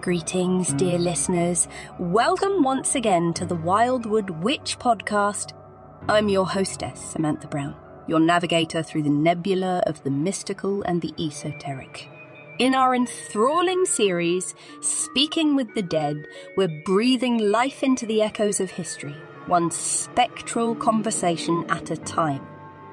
Greetings, dear listeners. Welcome once again to the Wildwood Witch Podcast. I'm your hostess, Samantha Brown, your navigator through the nebula of the mystical and the esoteric. In our enthralling series, Speaking with the Dead, we're breathing life into the echoes of history, one spectral conversation at a time.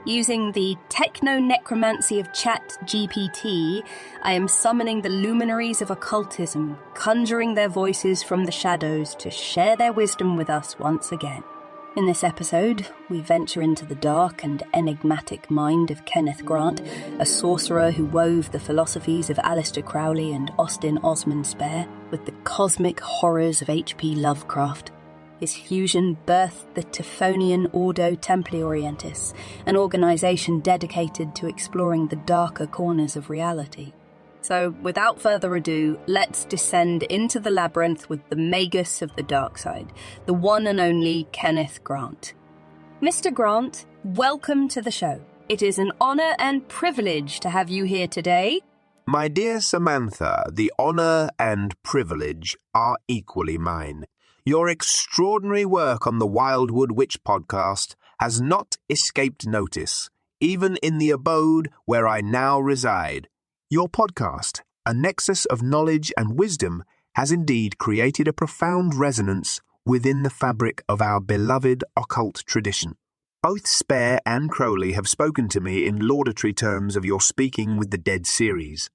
Using the techno-necromancy of ChatGPT, I am summoning the luminaries of occultism, conjuring their voices from the shadows to share their wisdom with us once again. In this episode, we venture into the dark and enigmatic mind of Kenneth Grant, a sorcerer who wove the philosophies of Aleister Crowley and Austin Osman Spare with the cosmic horrors of H.P. Lovecraft. His fusion birthed the Typhonian Ordo Templi Orientis, an organisation dedicated to exploring the darker corners of reality. So, without further ado, let's descend into the labyrinth with the magus of the dark side, the one and only Kenneth Grant. Mr. Grant, welcome to the show. It is an honour and privilege to have you here today. My dear Samantha, the honour and privilege are equally mine. Your extraordinary work on the Wildwood Witch Podcast has not escaped notice, even in the abode where I now reside. Your podcast, a nexus of knowledge and wisdom, has indeed created a profound resonance within the fabric of our beloved occult tradition. Both Spare and Crowley have spoken to me in laudatory terms of your Speaking with the Dead series.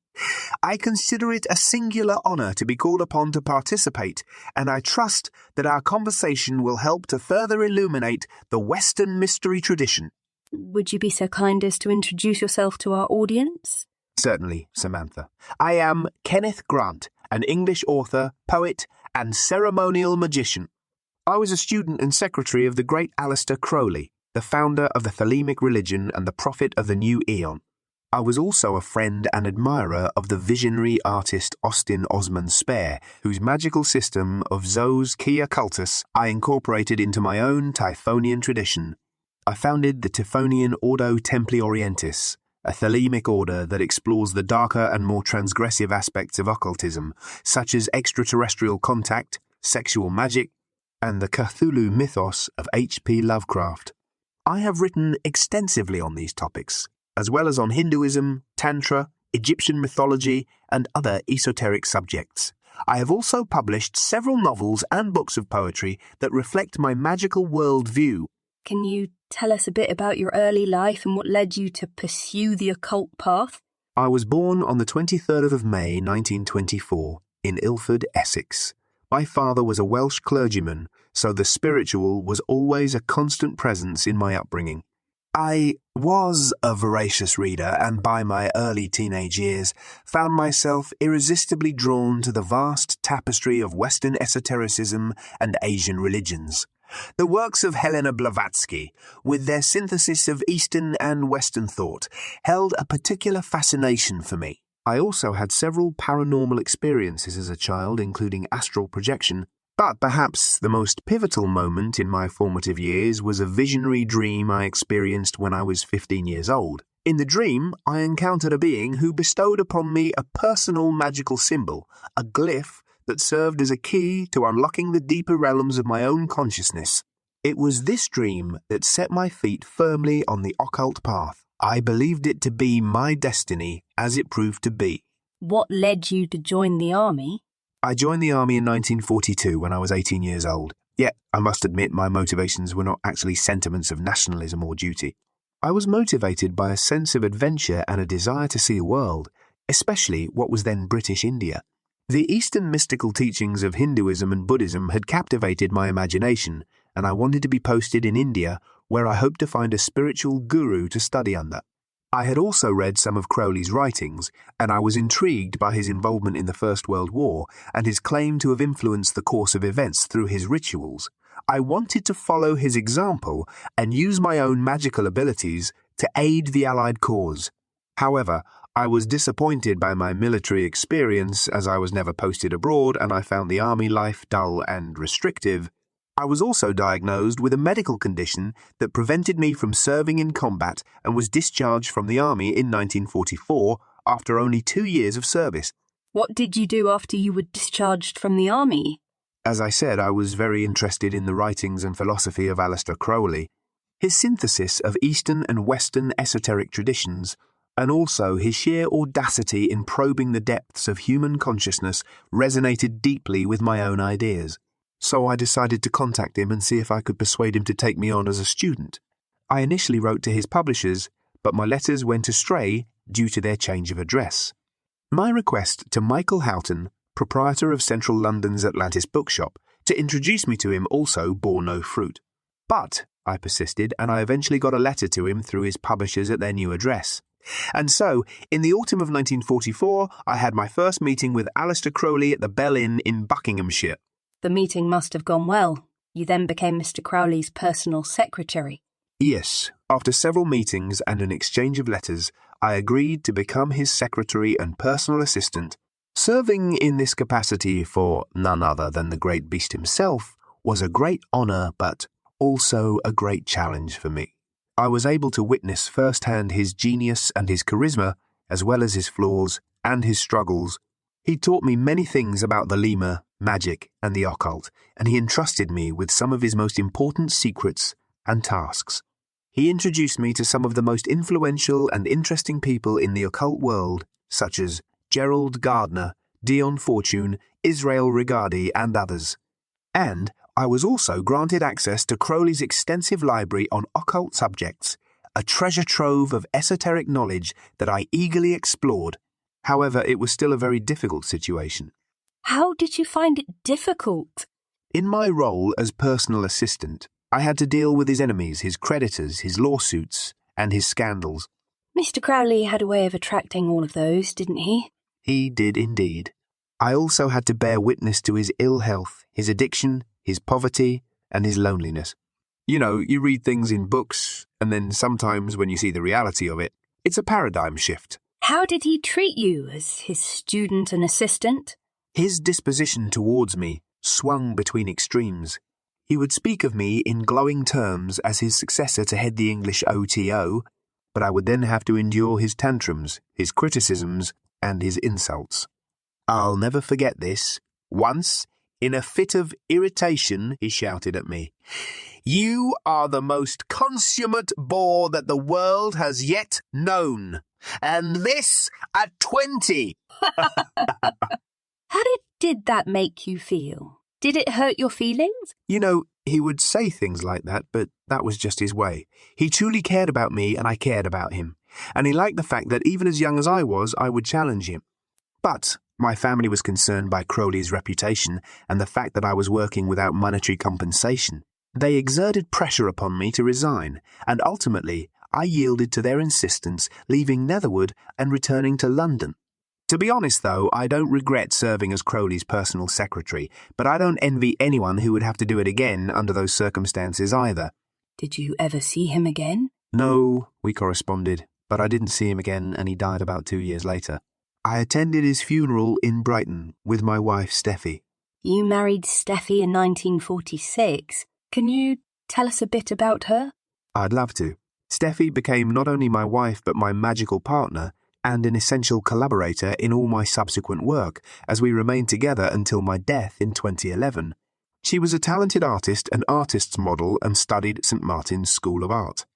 I consider it a singular honour to be called upon to participate, and I trust that our conversation will help to further illuminate the Western mystery tradition. Would you be so kind as to introduce yourself to our audience? Certainly, Samantha. I am Kenneth Grant, an English author, poet, and ceremonial magician. I was a student and secretary of the great Aleister Crowley, the founder of the Thelemic religion and the prophet of the new Aeon. I was also a friend and admirer of the visionary artist Austin Osman Spare, whose magical system of Zos Kia Cultus I incorporated into my own Typhonian tradition. I founded the Typhonian Ordo Templi Orientis, a Thelemic order that explores the darker and more transgressive aspects of occultism, such as extraterrestrial contact, sexual magic, and the Cthulhu mythos of H.P. Lovecraft. I have written extensively on these topics, as well as on Hinduism, Tantra, Egyptian mythology, and other esoteric subjects. I have also published several novels and books of poetry that reflect my magical worldview. Can you tell us a bit about your early life and what led you to pursue the occult path? I was born on the 23rd of May 1924 in Ilford, Essex. My father was a Welsh clergyman, so the spiritual was always a constant presence in my upbringing. I was a voracious reader, and by my early teenage years found myself irresistibly drawn to the vast tapestry of Western esotericism and Asian religions. The works of Helena Blavatsky, with their synthesis of Eastern and Western thought, held a particular fascination for me. I also had several paranormal experiences as a child, including astral projection, but perhaps the most pivotal moment in my formative years was a visionary dream I experienced when I was 15 years old. In the dream, I encountered a being who bestowed upon me a personal magical symbol, a glyph that served as a key to unlocking the deeper realms of my own consciousness. It was this dream that set my feet firmly on the occult path. I believed it to be my destiny, as it proved to be. What led you to join the army? I joined the army in 1942 when I was 18 years old. Yet, I must admit my motivations were not actually sentiments of nationalism or duty. I was motivated by a sense of adventure and a desire to see the world, especially what was then British India. The Eastern mystical teachings of Hinduism and Buddhism had captivated my imagination, and I wanted to be posted in India, where I hoped to find a spiritual guru to study under. I had also read some of Crowley's writings, and I was intrigued by his involvement in the First World War and his claim to have influenced the course of events through his rituals. I wanted to follow his example and use my own magical abilities to aid the Allied cause. However, I was disappointed by my military experience, as I was never posted abroad and I found the army life dull and restrictive. I was also diagnosed with a medical condition that prevented me from serving in combat and was discharged from the army in 1944 after only 2 years of service. What did you do after you were discharged from the army? As I said, I was very interested in the writings and philosophy of Aleister Crowley, his synthesis of Eastern and Western esoteric traditions, and also his sheer audacity in probing the depths of human consciousness resonated deeply with my own ideas. So I decided to contact him and see if I could persuade him to take me on as a student. I initially wrote to his publishers, but my letters went astray due to their change of address. My request to Michael Houghton, proprietor of Central London's Atlantis Bookshop, to introduce me to him also bore no fruit. But I persisted, and I eventually got a letter to him through his publishers at their new address. And so, in the autumn of 1944, I had my first meeting with Aleister Crowley at the Bell Inn in Buckinghamshire. The meeting must have gone well. You then became Mr. Crowley's personal secretary. Yes, after several meetings and an exchange of letters, I agreed to become his secretary and personal assistant. Serving in this capacity for none other than the great beast himself was a great honour, but also a great challenge for me. I was able to witness firsthand his genius and his charisma, as well as his flaws and his struggles. He taught me many things about Thelema, magic, and the occult, and he entrusted me with some of his most important secrets and tasks. He introduced me to some of the most influential and interesting people in the occult world, such as Gerald Gardner, Dion Fortune, Israel Regardie, and others. And I was also granted access to Crowley's extensive library on occult subjects, a treasure trove of esoteric knowledge that I eagerly explored. However, it was still a very difficult situation. How did you find it difficult? In my role as personal assistant, I had to deal with his enemies, his creditors, his lawsuits, and his scandals. Mr. Crowley had a way of attracting all of those, didn't he? He did indeed. I also had to bear witness to his ill health, his addiction, his poverty, and his loneliness. You know, you read things in books, and then sometimes when you see the reality of it, it's a paradigm shift. How did he treat you as his student and assistant? His disposition towards me swung between extremes. He would speak of me in glowing terms as his successor to head the English O.T.O, but I would then have to endure his tantrums, his criticisms, and his insults. I'll never forget this. Once, in a fit of irritation, he shouted at me, "You are the most consummate bore that the world has yet known, and this at 20. How did that make you feel? Did it hurt your feelings? You know, he would say things like that, but that was just his way. He truly cared about me and I cared about him. And he liked the fact that even as young as I would challenge him. But my family was concerned by Crowley's reputation and the fact that I was working without monetary compensation. They exerted pressure upon me to resign, and ultimately I yielded to their insistence, leaving Netherwood and returning to London. To be honest, though, I don't regret serving as Crowley's personal secretary, but I don't envy anyone who would have to do it again under those circumstances either. Did you ever see him again? No, we corresponded, but I didn't see him again and he died about 2 years later. I attended his funeral in Brighton with my wife Steffi. You married Steffi in 1946. Can you tell us a bit about her? I'd love to. Steffi became not only my wife but my magical partner and an essential collaborator in all my subsequent work, as we remained together until my death in 2011. She was a talented artist and artist's model and studied St. Martin's School of Art.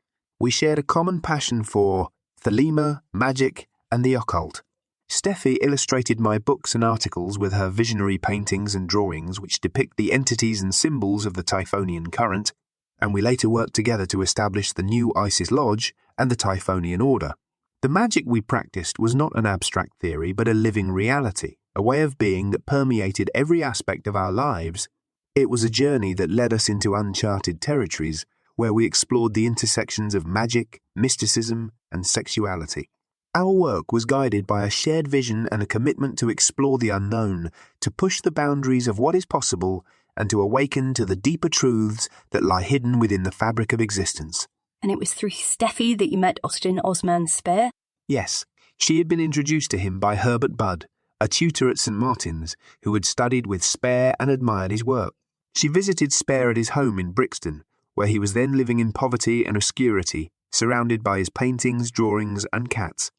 We shared a common passion for Thelema, magic, and the occult. Steffi illustrated my books and articles with her visionary paintings and drawings which depict the entities and symbols of the Typhonian Current, and we later worked together to establish the new Isis Lodge and the Typhonian Order. The magic we practiced was not an abstract theory but a living reality, a way of being that permeated every aspect of our lives. It was a journey that led us into uncharted territories where we explored the intersections of magic, mysticism, and sexuality. Our work was guided by a shared vision and a commitment to explore the unknown, to push the boundaries of what is possible, and to awaken to the deeper truths that lie hidden within the fabric of existence. And it was through Steffi that you met Austin Osman Spare? Yes, she had been introduced to him by Herbert Budd, a tutor at St. Martin's, who had studied with Spare and admired his work. She visited Spare at his home in Brixton, where he was then living in poverty and obscurity, surrounded by his paintings, drawings, and cats.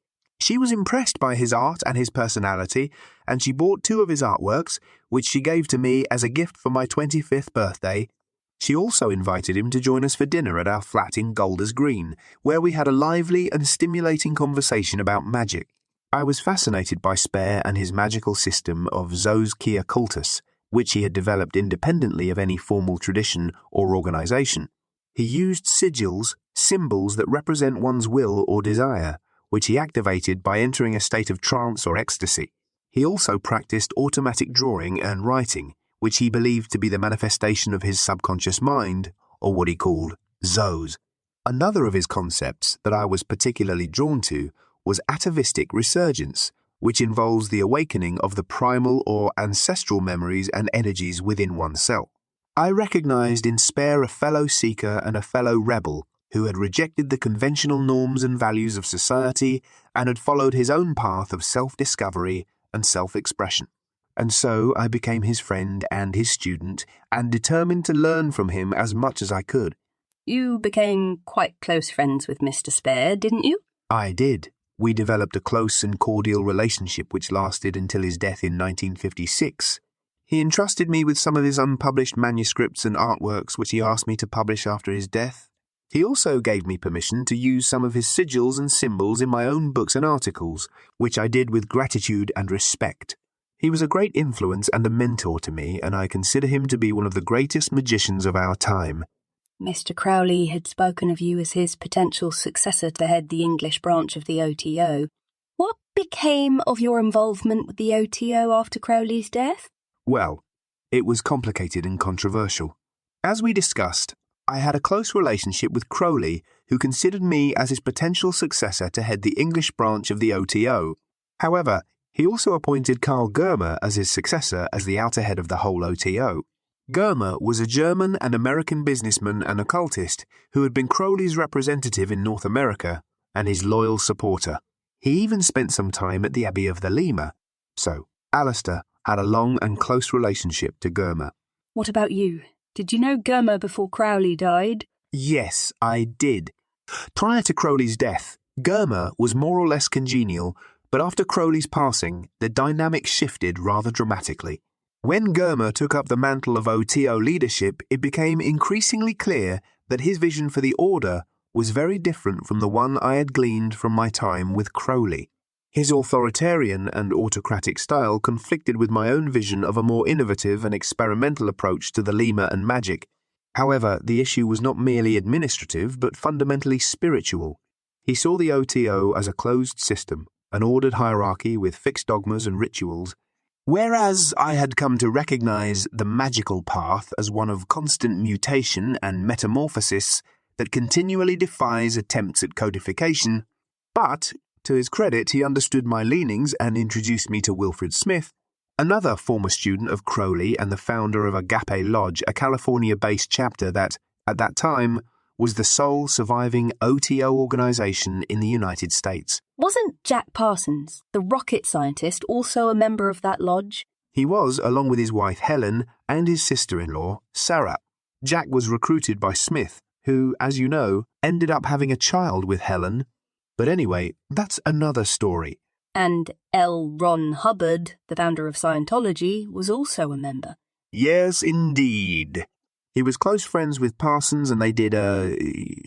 She was impressed by his art and his personality, and she bought 2 of his artworks, which she gave to me as a gift for my 25th birthday. She also invited him to join us for dinner at our flat in Golders Green, where we had a lively and stimulating conversation about magic. I was fascinated by Spare and his magical system of Zos Kia Cultus, which he had developed independently of any formal tradition or organization. He used sigils, symbols that represent one's will or desire, which he activated by entering a state of trance or ecstasy. He also practiced automatic drawing and writing, which he believed to be the manifestation of his subconscious mind, or what he called Zos. Another of his concepts that I was particularly drawn to was atavistic resurgence, which involves the awakening of the primal or ancestral memories and energies within oneself. I recognized in Spare a fellow seeker and a fellow rebel who had rejected the conventional norms and values of society and had followed his own path of self-discovery and self-expression. And so I became his friend and his student, and determined to learn from him as much as I could. You became quite close friends with Mr. Spare, didn't you? I did. We developed a close and cordial relationship which lasted until his death in 1956. He entrusted me with some of his unpublished manuscripts and artworks which he asked me to publish after his death. He also gave me permission to use some of his sigils and symbols in my own books and articles, which I did with gratitude and respect. He was a great influence and a mentor to me, and I consider him to be one of the greatest magicians of our time. Mr. Crowley had spoken of you as his potential successor to head the English branch of the O.T.O. What became of your involvement with the O.T.O. after Crowley's death? Well, it was complicated and controversial. As we discussed, I had a close relationship with Crowley, who considered me as his potential successor to head the English branch of the O.T.O. However, he also appointed Karl Germer as his successor as the outer head of the whole O.T.O. Germer was a German and American businessman and occultist who had been Crowley's representative in North America and his loyal supporter. He even spent some time at the Abbey of Thelema. So, Aleister had a long and close relationship to Germer. What about you? Did you know Germer before Crowley died? Yes, I did. Prior to Crowley's death, Germer was more or less congenial, but after Crowley's passing, the dynamic shifted rather dramatically. When Germer took up the mantle of O.T.O. leadership, it became increasingly clear that his vision for the Order was very different from the one I had gleaned from my time with Crowley. His authoritarian and autocratic style conflicted with my own vision of a more innovative and experimental approach to Thelema and magic. However, the issue was not merely administrative, but fundamentally spiritual. He saw the O.T.O. as a closed system, an ordered hierarchy with fixed dogmas and rituals, whereas I had come to recognize the magical path as one of constant mutation and metamorphosis that continually defies attempts at codification. But, to his credit, he understood my leanings and introduced me to Wilfred Smith, another former student of Crowley and the founder of Agape Lodge, a California-based chapter that, at that time, was the sole surviving O.T.O. organization in the United States. Wasn't Jack Parsons, the rocket scientist, also a member of that lodge? He was, along with his wife Helen and his sister-in-law, Sarah. Jack was recruited by Smith, who, as you know, ended up having a child with Helen. But anyway, that's another story. And L. Ron Hubbard, the founder of Scientology, was also a member. Yes, indeed. He was close friends with Parsons and they did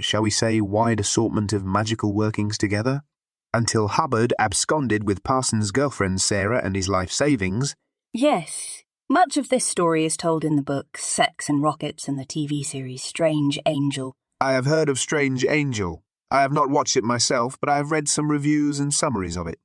shall we say, wide assortment of magical workings together, until Hubbard absconded with Parsons' girlfriend Sarah and his life savings. Yes, much of this story is told in the book Sex and Rockets and the TV series Strange Angel. I have heard of Strange Angel. I have not watched it myself, but I have read some reviews and summaries of it.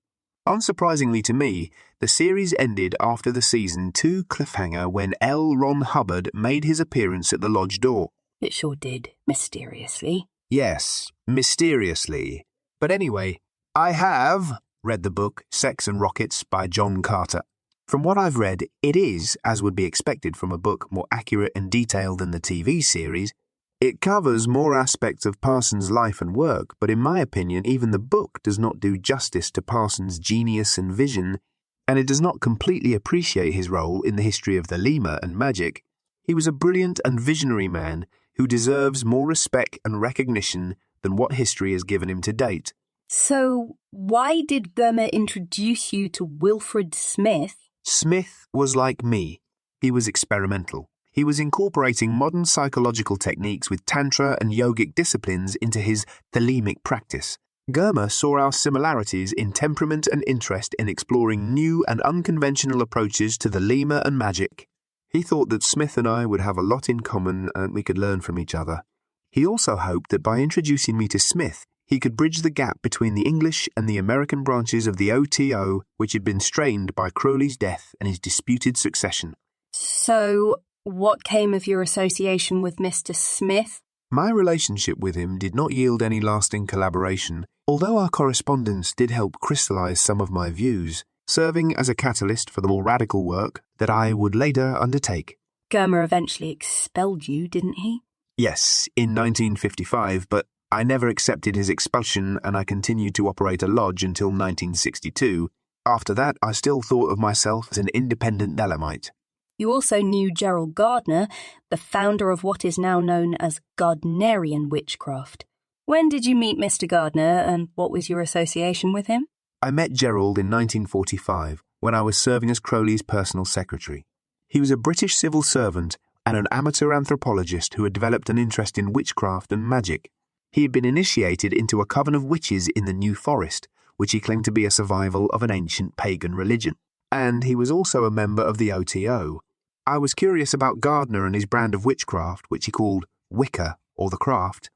Unsurprisingly to me, the series ended after the season 2 cliffhanger when L. Ron Hubbard made his appearance at the lodge door. It sure did, mysteriously. Yes, mysteriously. But anyway, I have read the book Sex and Rockets by John Carter. From what I've read, it is, as would be expected from a book more accurate and detailed than the TV series. It covers more aspects of Parsons' life and work, but in my opinion, even the book does not do justice to Parsons' genius and vision, and it does not completely appreciate his role in the history of Thelema and magic. He was a brilliant and visionary man who deserves more respect and recognition than what history has given him to date. So, why did Thelema introduce you to Wilfred Smith? Smith was like me. He was experimental. He was incorporating modern psychological techniques with Tantra and yogic disciplines into his Thelemic practice. Germer saw our similarities in temperament and interest in exploring new and unconventional approaches to Thelema and magic. He thought that Smith and I would have a lot in common and we could learn from each other. He also hoped that by introducing me to Smith, he could bridge the gap between the English and the American branches of the O.T.O, which had been strained by Crowley's death and his disputed succession. So, what came of your association with Mr. Smith? My relationship with him did not yield any lasting collaboration, although our correspondence did help crystallize some of my views, serving as a catalyst for the more radical work that I would later undertake. Germer eventually expelled you, didn't he? Yes, in 1955, but I never accepted his expulsion and I continued to operate a lodge until 1962. After that, I still thought of myself as an independent Thelemite. You also knew Gerald Gardner, the founder of what is now known as Gardnerian witchcraft. When did you meet Mr. Gardner and what was your association with him? I met Gerald in 1945 when I was serving as Crowley's personal secretary. He was a British civil servant and an amateur anthropologist who had developed an interest in witchcraft and magic. He had been initiated into a coven of witches in the New Forest, which he claimed to be a survival of an ancient pagan religion. And he was also a member of the O.T.O. I was curious about Gardner and his brand of witchcraft, which he called Wicca, or the craft.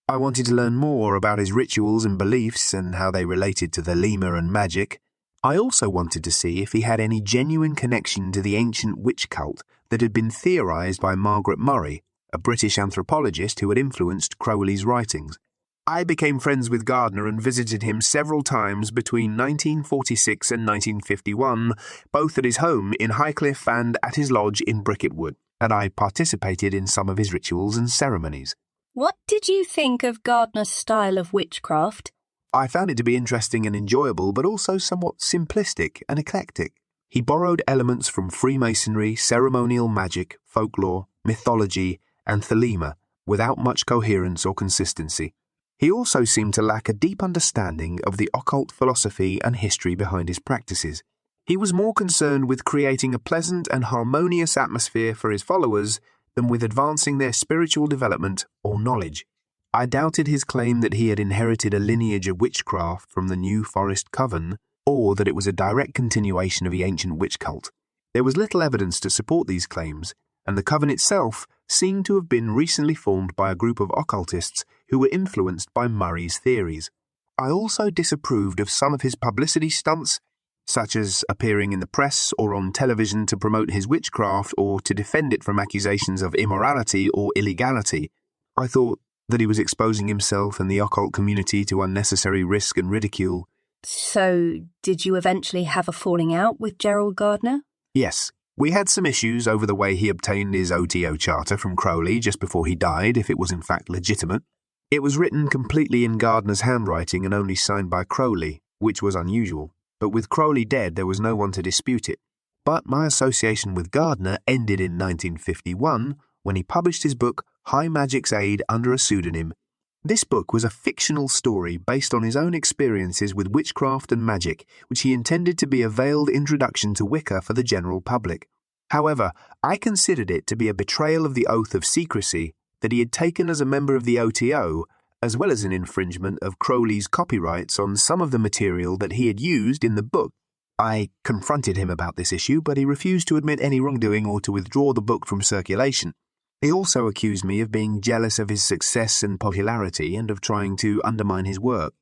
I wanted to learn more about his rituals and beliefs and how they related to Thelema and magic. I also wanted to see if he had any genuine connection to the ancient witch cult that had been theorized by Margaret Murray, a British anthropologist who had influenced Crowley's writings. I became friends with Gardner and visited him several times between 1946 and 1951, both at his home in Highcliffe and at his lodge in Bricketwood, and I participated in some of his rituals and ceremonies. What did you think of Gardner's style of witchcraft? I found it to be interesting and enjoyable, but also somewhat simplistic and eclectic. He borrowed elements from Freemasonry, ceremonial magic, folklore, mythology, and Thelema, without much coherence or consistency. He also seemed to lack a deep understanding of the occult philosophy and history behind his practices. He was more concerned with creating a pleasant and harmonious atmosphere for his followers than with advancing their spiritual development or knowledge. I doubted his claim that he had inherited a lineage of witchcraft from the New Forest Coven, or that it was a direct continuation of the ancient witch cult. There was little evidence to support these claims, and the coven itself seemed to have been recently formed by a group of occultists who were influenced by Murray's theories. I also disapproved of some of his publicity stunts, such as appearing in the press or on television to promote his witchcraft or to defend it from accusations of immorality or illegality. I thought that he was exposing himself and the occult community to unnecessary risk and ridicule. So, did you eventually have a falling out with Gerald Gardner? Yes. We had some issues over the way he obtained his O.T.O charter from Crowley just before he died, if it was in fact legitimate. It was written completely in Gardner's handwriting and only signed by Crowley, which was unusual. But with Crowley dead, there was no one to dispute it. But my association with Gardner ended in 1951 when he published his book High Magic's Aid under a pseudonym. This book was a fictional story based on his own experiences with witchcraft and magic, which he intended to be a veiled introduction to Wicca for the general public. However, I considered it to be a betrayal of the oath of secrecy that he had taken as a member of the O.T.O, as well as an infringement of Crowley's copyrights on some of the material that he had used in the book. I confronted him about this issue, but he refused to admit any wrongdoing or to withdraw the book from circulation. He also accused me of being jealous of his success and popularity and of trying to undermine his work.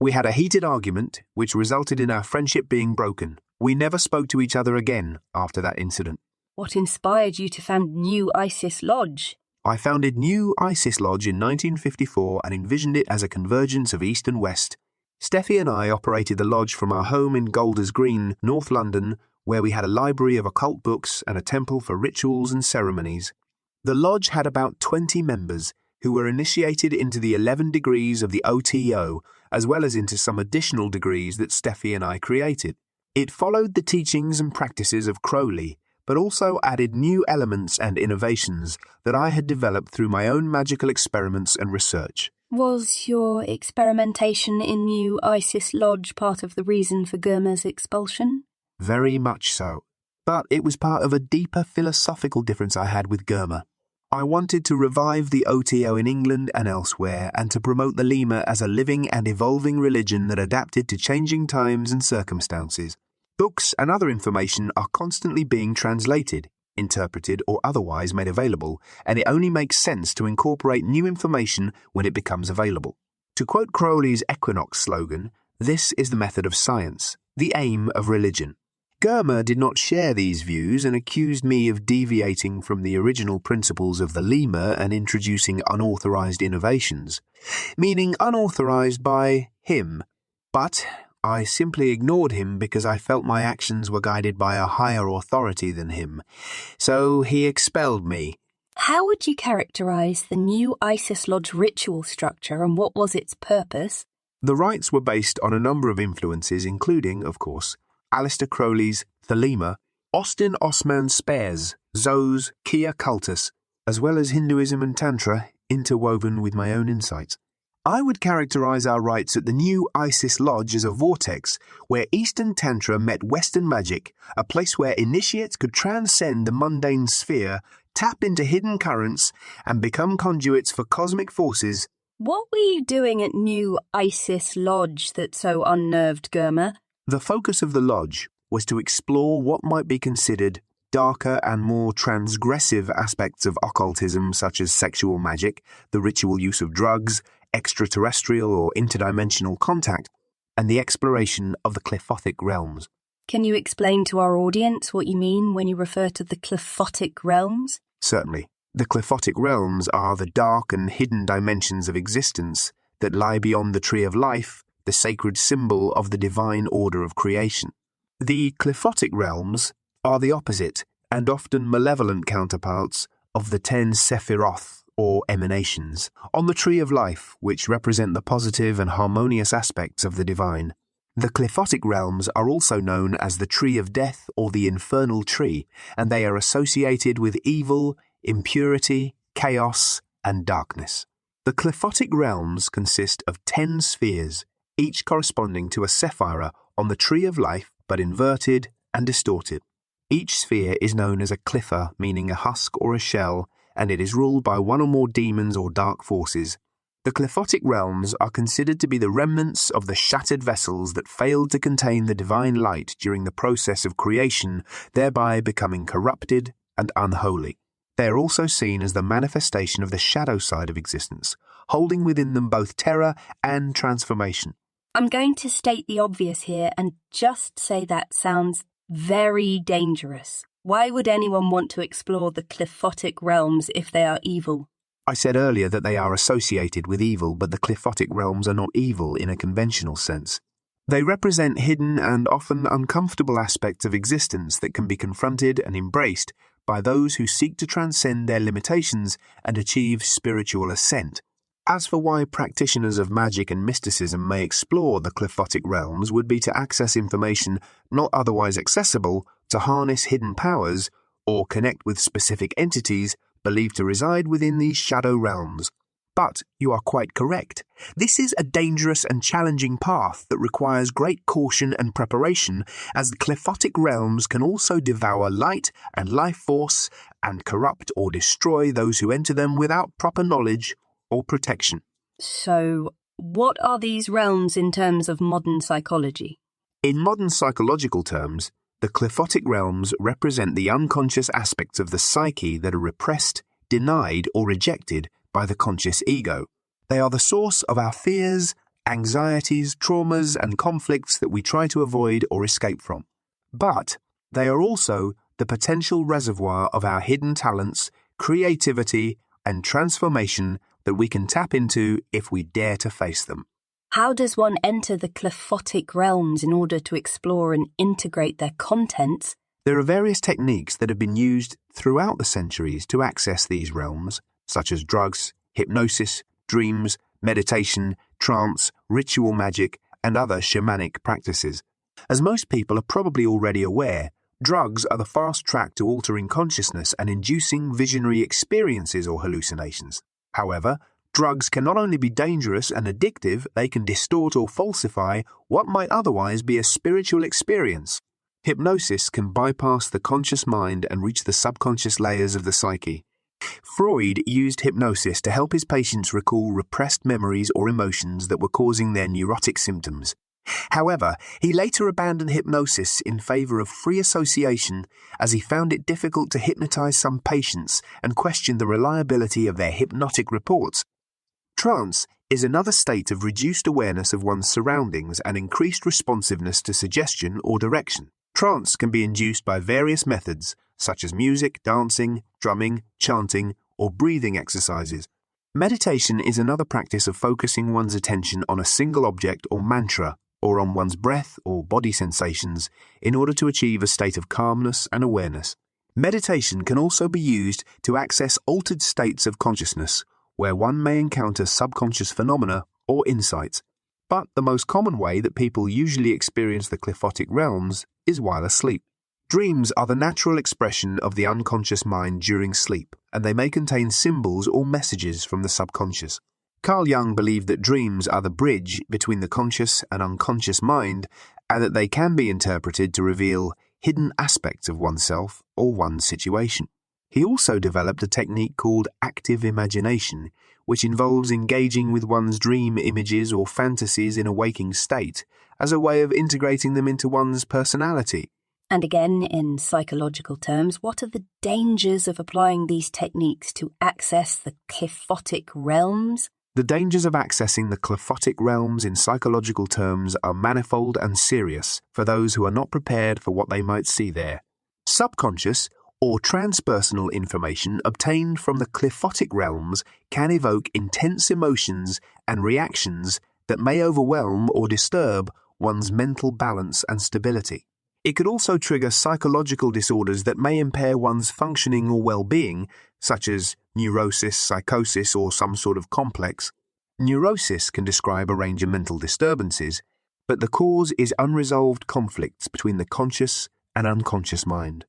We had a heated argument, which resulted in our friendship being broken. We never spoke to each other again after that incident. What inspired you to found New Isis Lodge? I founded New Isis Lodge in 1954 and envisioned it as a convergence of East and West. Steffi and I operated the lodge from our home in Golders Green, North London, where we had a library of occult books and a temple for rituals and ceremonies. The lodge had about 20 members who were initiated into the 11 degrees of the O.T.O, as well as into some additional degrees that Steffi and I created. It followed the teachings and practices of Crowley, but also added new elements and innovations that I had developed through my own magical experiments and research. Was your experimentation in New Isis Lodge part of the reason for Germer's expulsion? Very much so. But it was part of a deeper philosophical difference I had with Germer. I wanted to revive the O.T.O in England and elsewhere, and to promote Thelema as a living and evolving religion that adapted to changing times and circumstances. Books and other information are constantly being translated, interpreted or otherwise made available, and it only makes sense to incorporate new information when it becomes available. To quote Crowley's Equinox slogan, "This is the method of science, the aim of religion." Germer did not share these views and accused me of deviating from the original principles of Thelema and introducing unauthorized innovations, meaning unauthorized by him. But I simply ignored him because I felt my actions were guided by a higher authority than him. So he expelled me. How would you characterize the New Isis Lodge ritual structure, and what was its purpose? The rites were based on a number of influences, including, of course, Aleister Crowley's Thelema, Austin Osman Spare's Zos Kia Cultus, as well as Hinduism and Tantra interwoven with my own insights. I would characterize our rites at the New Isis Lodge as a vortex where Eastern Tantra met Western magic, a place where initiates could transcend the mundane sphere, tap into hidden currents, and become conduits for cosmic forces. What were you doing at New Isis Lodge that so unnerved Germer? The focus of the lodge was to explore what might be considered darker and more transgressive aspects of occultism, such as sexual magic, the ritual use of drugs, extraterrestrial or interdimensional contact, and the exploration of the Qliphothic Realms. Can you explain to our audience what you mean when you refer to the Qliphothic Realms? Certainly. The Qliphothic Realms are the dark and hidden dimensions of existence that lie beyond the Tree of Life, the sacred symbol of the divine order of creation. The Qliphothic Realms are the opposite and often malevolent counterparts of the 10 Sephiroth, or emanations, on the Tree of Life, which represent the positive and harmonious aspects of the divine. The Qliphothic Realms are also known as the Tree of Death or the Infernal Tree, and they are associated with evil, impurity, chaos, and darkness. The Qliphothic Realms consist of 10 spheres, each corresponding to a sephira on the Tree of Life, but inverted and distorted. Each sphere is known as a qlipha, meaning a husk or a shell, and it is ruled by one or more demons or dark forces. The Qliphothic Realms are considered to be the remnants of the shattered vessels that failed to contain the divine light during the process of creation, thereby becoming corrupted and unholy. They are also seen as the manifestation of the shadow side of existence, holding within them both terror and transformation. I'm going to state the obvious here and just say that sounds very dangerous. Why would anyone want to explore the Qliphothic Realms if they are evil? I said earlier that they are associated with evil, but the Qliphothic Realms are not evil in a conventional sense. They represent hidden and often uncomfortable aspects of existence that can be confronted and embraced by those who seek to transcend their limitations and achieve spiritual ascent. As for why practitioners of magic and mysticism may explore the Qliphothic Realms would be to access information not otherwise accessible, to harness hidden powers, or connect with specific entities believed to reside within these shadow realms. But you are quite correct. This is a dangerous and challenging path that requires great caution and preparation, as the Qliphothic Realms can also devour light and life force and corrupt or destroy those who enter them without proper knowledge or protection. So, what are these realms in terms of modern psychology? In modern psychological terms, the Qliphothic Realms represent the unconscious aspects of the psyche that are repressed, denied, or rejected by the conscious ego. They are the source of our fears, anxieties, traumas, and conflicts that we try to avoid or escape from. But they are also the potential reservoir of our hidden talents, creativity, and transformation that we can tap into if we dare to face them. How does one enter the Qliphothic Realms in order to explore and integrate their contents? There are various techniques that have been used throughout the centuries to access these realms, such as drugs, hypnosis, dreams, meditation, trance, ritual magic, and other shamanic practices. As most people are probably already aware, drugs are the fast track to altering consciousness and inducing visionary experiences or hallucinations. However, Drugs can not only be dangerous and addictive, they can distort or falsify what might otherwise be a spiritual experience. Hypnosis can bypass the conscious mind and reach the subconscious layers of the psyche. Freud used hypnosis to help his patients recall repressed memories or emotions that were causing their neurotic symptoms. However, he later abandoned hypnosis in favor of free association as he found it difficult to hypnotize some patients and questioned the reliability of their hypnotic reports. Trance is another state of reduced awareness of one's surroundings and increased responsiveness to suggestion or direction. Trance can be induced by various methods, such as music, dancing, drumming, chanting, or breathing exercises. Meditation is another practice of focusing one's attention on a single object or mantra, or on one's breath or body sensations, in order to achieve a state of calmness and awareness. Meditation can also be used to access altered states of consciousness, where one may encounter subconscious phenomena or insights. But the most common way that people usually experience the Qliphothic Realms is while asleep. Dreams are the natural expression of the unconscious mind during sleep, and they may contain symbols or messages from the subconscious. Carl Jung believed that dreams are the bridge between the conscious and unconscious mind, and that they can be interpreted to reveal hidden aspects of oneself or one's situation. He also developed a technique called active imagination, which involves engaging with one's dream images or fantasies in a waking state as a way of integrating them into one's personality. And again, in psychological terms, what are the dangers of applying these techniques to access the Qliphothic Realms? The dangers of accessing the Qliphothic Realms in psychological terms are manifold and serious for those who are not prepared for what they might see there. Subconscious or transpersonal information obtained from the Qliphothic Realms can evoke intense emotions and reactions that may overwhelm or disturb one's mental balance and stability. It could also trigger psychological disorders that may impair one's functioning or well-being, such as neurosis, psychosis, or some sort of complex. Neurosis can describe a range of mental disturbances, but the cause is unresolved conflicts between the conscious and unconscious mind.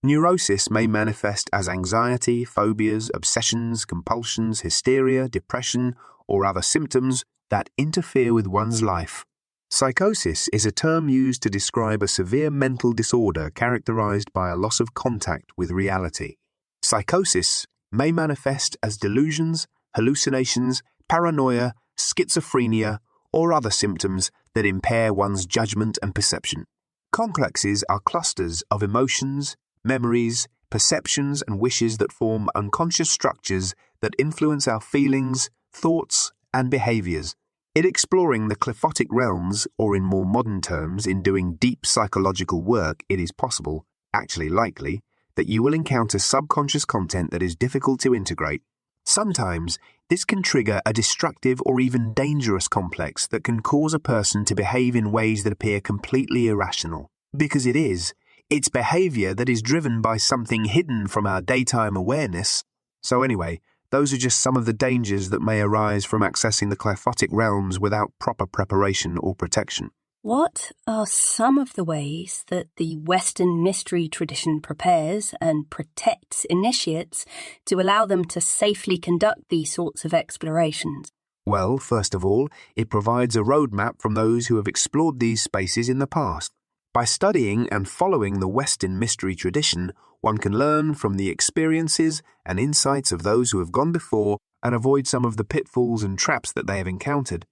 Neurosis may manifest as anxiety, phobias, obsessions, compulsions, hysteria, depression, or other symptoms that interfere with one's life. Psychosis is a term used to describe a severe mental disorder characterized by a loss of contact with reality. Psychosis may manifest as delusions, hallucinations, paranoia, schizophrenia, or other symptoms that impair one's judgment and perception. Complexes are clusters of emotions, memories, perceptions, and wishes that form unconscious structures that influence our feelings, thoughts, and behaviors. In exploring the Qliphothic Realms, or in more modern terms, in doing deep psychological work, it is possible, actually likely, that you will encounter subconscious content that is difficult to integrate. Sometimes, this can trigger a destructive or even dangerous complex that can cause a person to behave in ways that appear completely irrational. Because it is. It's behavior that is driven by something hidden from our daytime awareness. So anyway, those are just some of the dangers that may arise from accessing the Qliphothic Realms without proper preparation or protection. What are some of the ways that the Western mystery tradition prepares and protects initiates to allow them to safely conduct these sorts of explorations? Well, first of all, it provides a roadmap from those who have explored these spaces in the past. By studying and following the Western mystery tradition, one can learn from the experiences and insights of those who have gone before and avoid some of the pitfalls and traps that they have encountered.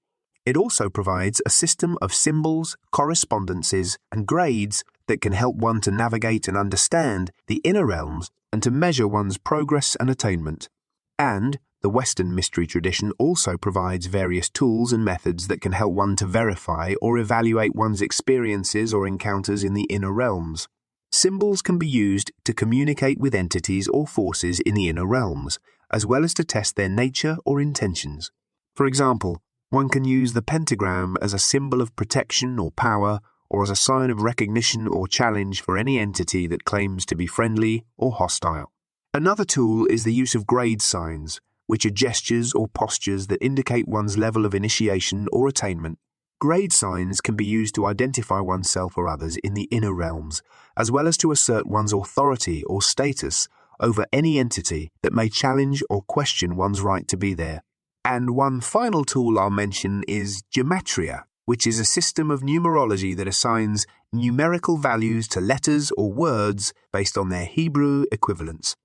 It also provides a system of symbols, correspondences, and grades that can help one to navigate and understand the inner realms and to measure one's progress and attainment. And the Western mystery tradition also provides various tools and methods that can help one to verify or evaluate one's experiences or encounters in the inner realms. Symbols can be used to communicate with entities or forces in the inner realms, as well as to test their nature or intentions. For example, one can use the pentagram as a symbol of protection or power, or as a sign of recognition or challenge for any entity that claims to be friendly or hostile. Another tool is the use of grade signs, which are gestures or postures that indicate one's level of initiation or attainment. Grade signs can be used to identify oneself or others in the inner realms, as well as to assert one's authority or status over any entity that may challenge or question one's right to be there. And one final tool I'll mention is gematria, which is a system of numerology that assigns numerical values to letters or words based on their Hebrew equivalents.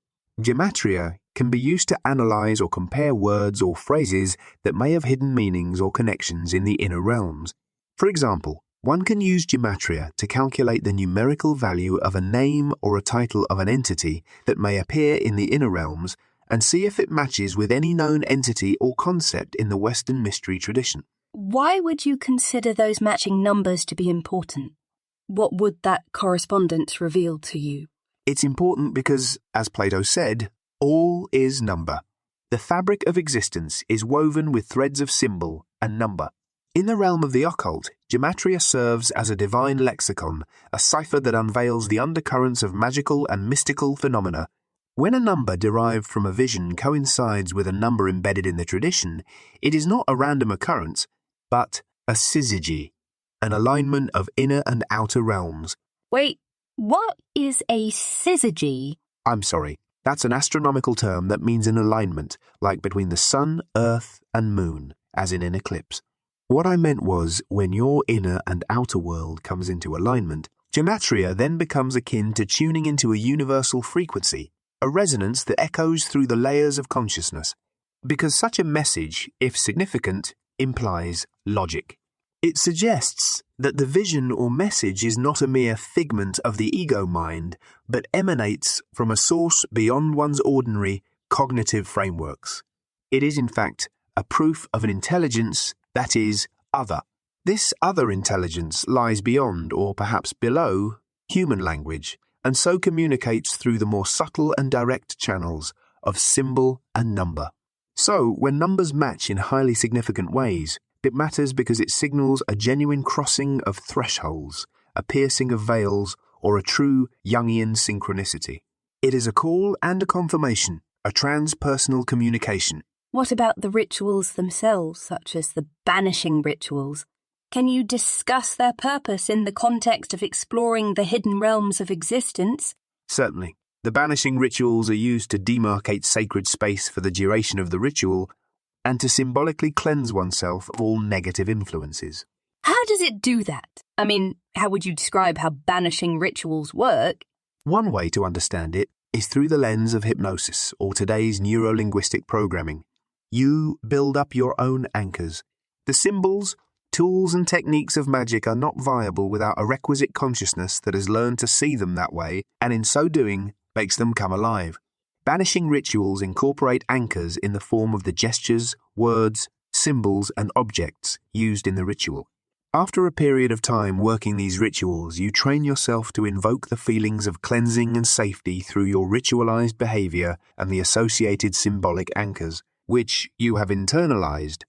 Gematria can be used to analyze or compare words or phrases that may have hidden meanings or connections in the inner realms. For example, one can use gematria to calculate the numerical value of a name or a title of an entity that may appear in the inner realms and see if it matches with any known entity or concept in the Western mystery tradition. Why would you consider those matching numbers to be important? What would that correspondence reveal to you? It's important because, as Plato said, all is number. The fabric of existence is woven with threads of symbol and number. In the realm of the occult, gematria serves as a divine lexicon, a cipher that unveils the undercurrents of magical and mystical phenomena. When a number derived from a vision coincides with a number embedded in the tradition, it is not a random occurrence, but a syzygy, an alignment of inner and outer realms. Wait, what is a syzygy? I'm sorry, that's an astronomical term that means an alignment, like between the sun, earth, and moon, as in an eclipse. What I meant was, when your inner and outer world comes into alignment, gematria then becomes akin to tuning into a universal frequency, a resonance that echoes through the layers of consciousness. Because such a message, if significant, implies logic. It suggests that the vision or message is not a mere figment of the ego mind, but emanates from a source beyond one's ordinary cognitive frameworks. It is, in fact, a proof of an intelligence that is other. This other intelligence lies beyond, or perhaps below, human language, and so communicates through the more subtle and direct channels of symbol and number. So, when numbers match in highly significant ways, it matters because it signals a genuine crossing of thresholds, a piercing of veils, or a true Jungian synchronicity. It is a call and a confirmation, a transpersonal communication. What about the rituals themselves, such as the banishing rituals? Can you discuss their purpose in the context of exploring the hidden realms of existence? Certainly. The banishing rituals are used to demarcate sacred space for the duration of the ritual and to symbolically cleanse oneself of all negative influences. How does it do that? I mean, how would you describe how banishing rituals work? One way to understand it is through the lens of hypnosis, or today's neuro-linguistic programming. You build up your own anchors. The symbols, tools and techniques of magic are not viable without a requisite consciousness that has learned to see them that way, and in so doing, makes them come alive. Banishing rituals incorporate anchors in the form of the gestures, words, symbols, and objects used in the ritual. After a period of time working these rituals, you train yourself to invoke the feelings of cleansing and safety through your ritualized behavior and the associated symbolic anchors, which you have internalized.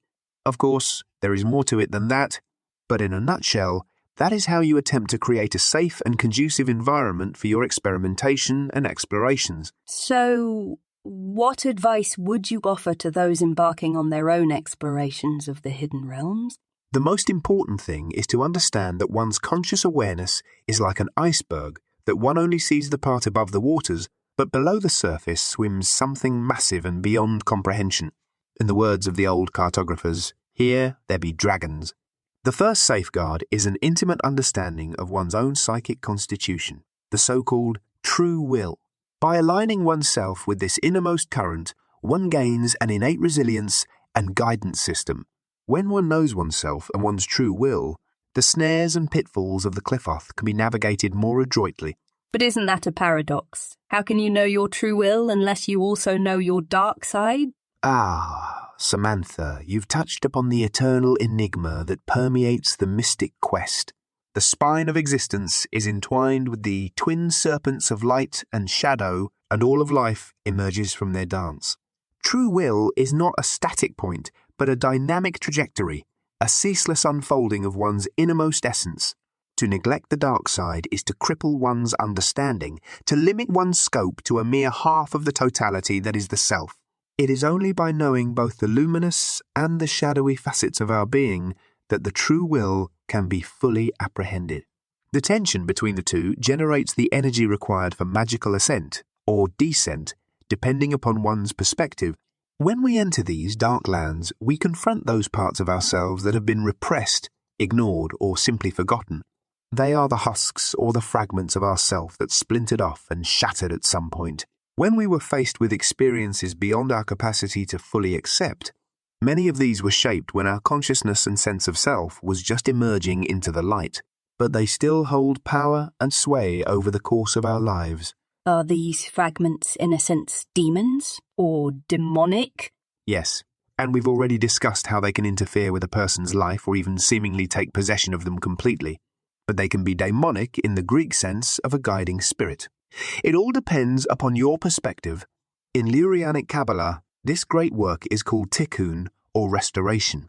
Of course, there is more to it than that, but in a nutshell, that is how you attempt to create a safe and conducive environment for your experimentation and explorations. So, what advice would you offer to those embarking on their own explorations of the hidden realms? The most important thing is to understand that one's conscious awareness is like an iceberg, that one only sees the part above the waters, but below the surface swims something massive and beyond comprehension. In the words of the old cartographers, here there be dragons. The first safeguard is an intimate understanding of one's own psychic constitution, the so-called true will. By aligning oneself with this innermost current, one gains an innate resilience and guidance system. When one knows oneself and one's true will, the snares and pitfalls of the Qliphoth can be navigated more adroitly. But isn't that a paradox? How can you know your true will unless you also know your dark side? Ah, Samantha, you've touched upon the eternal enigma that permeates the mystic quest. The spine of existence is entwined with the twin serpents of light and shadow, and all of life emerges from their dance. True will is not a static point, but a dynamic trajectory, a ceaseless unfolding of one's innermost essence. To neglect the dark side is to cripple one's understanding, to limit one's scope to a mere half of the totality that is the self. It is only by knowing both the luminous and the shadowy facets of our being that the true will can be fully apprehended. The tension between the two generates the energy required for magical ascent, or descent, depending upon one's perspective. When we enter these dark lands, we confront those parts of ourselves that have been repressed, ignored, or simply forgotten. They are the husks or the fragments of ourself that splintered off and shattered at some point. When we were faced with experiences beyond our capacity to fully accept, many of these were shaped when our consciousness and sense of self was just emerging into the light, but they still hold power and sway over the course of our lives. Are these fragments, in a sense, demons or demonic? Yes, and we've already discussed how they can interfere with a person's life or even seemingly take possession of them completely. But they can be daemonic in the Greek sense of a guiding spirit. It all depends upon your perspective. In Lurianic Kabbalah, this great work is called tikkun, or restoration.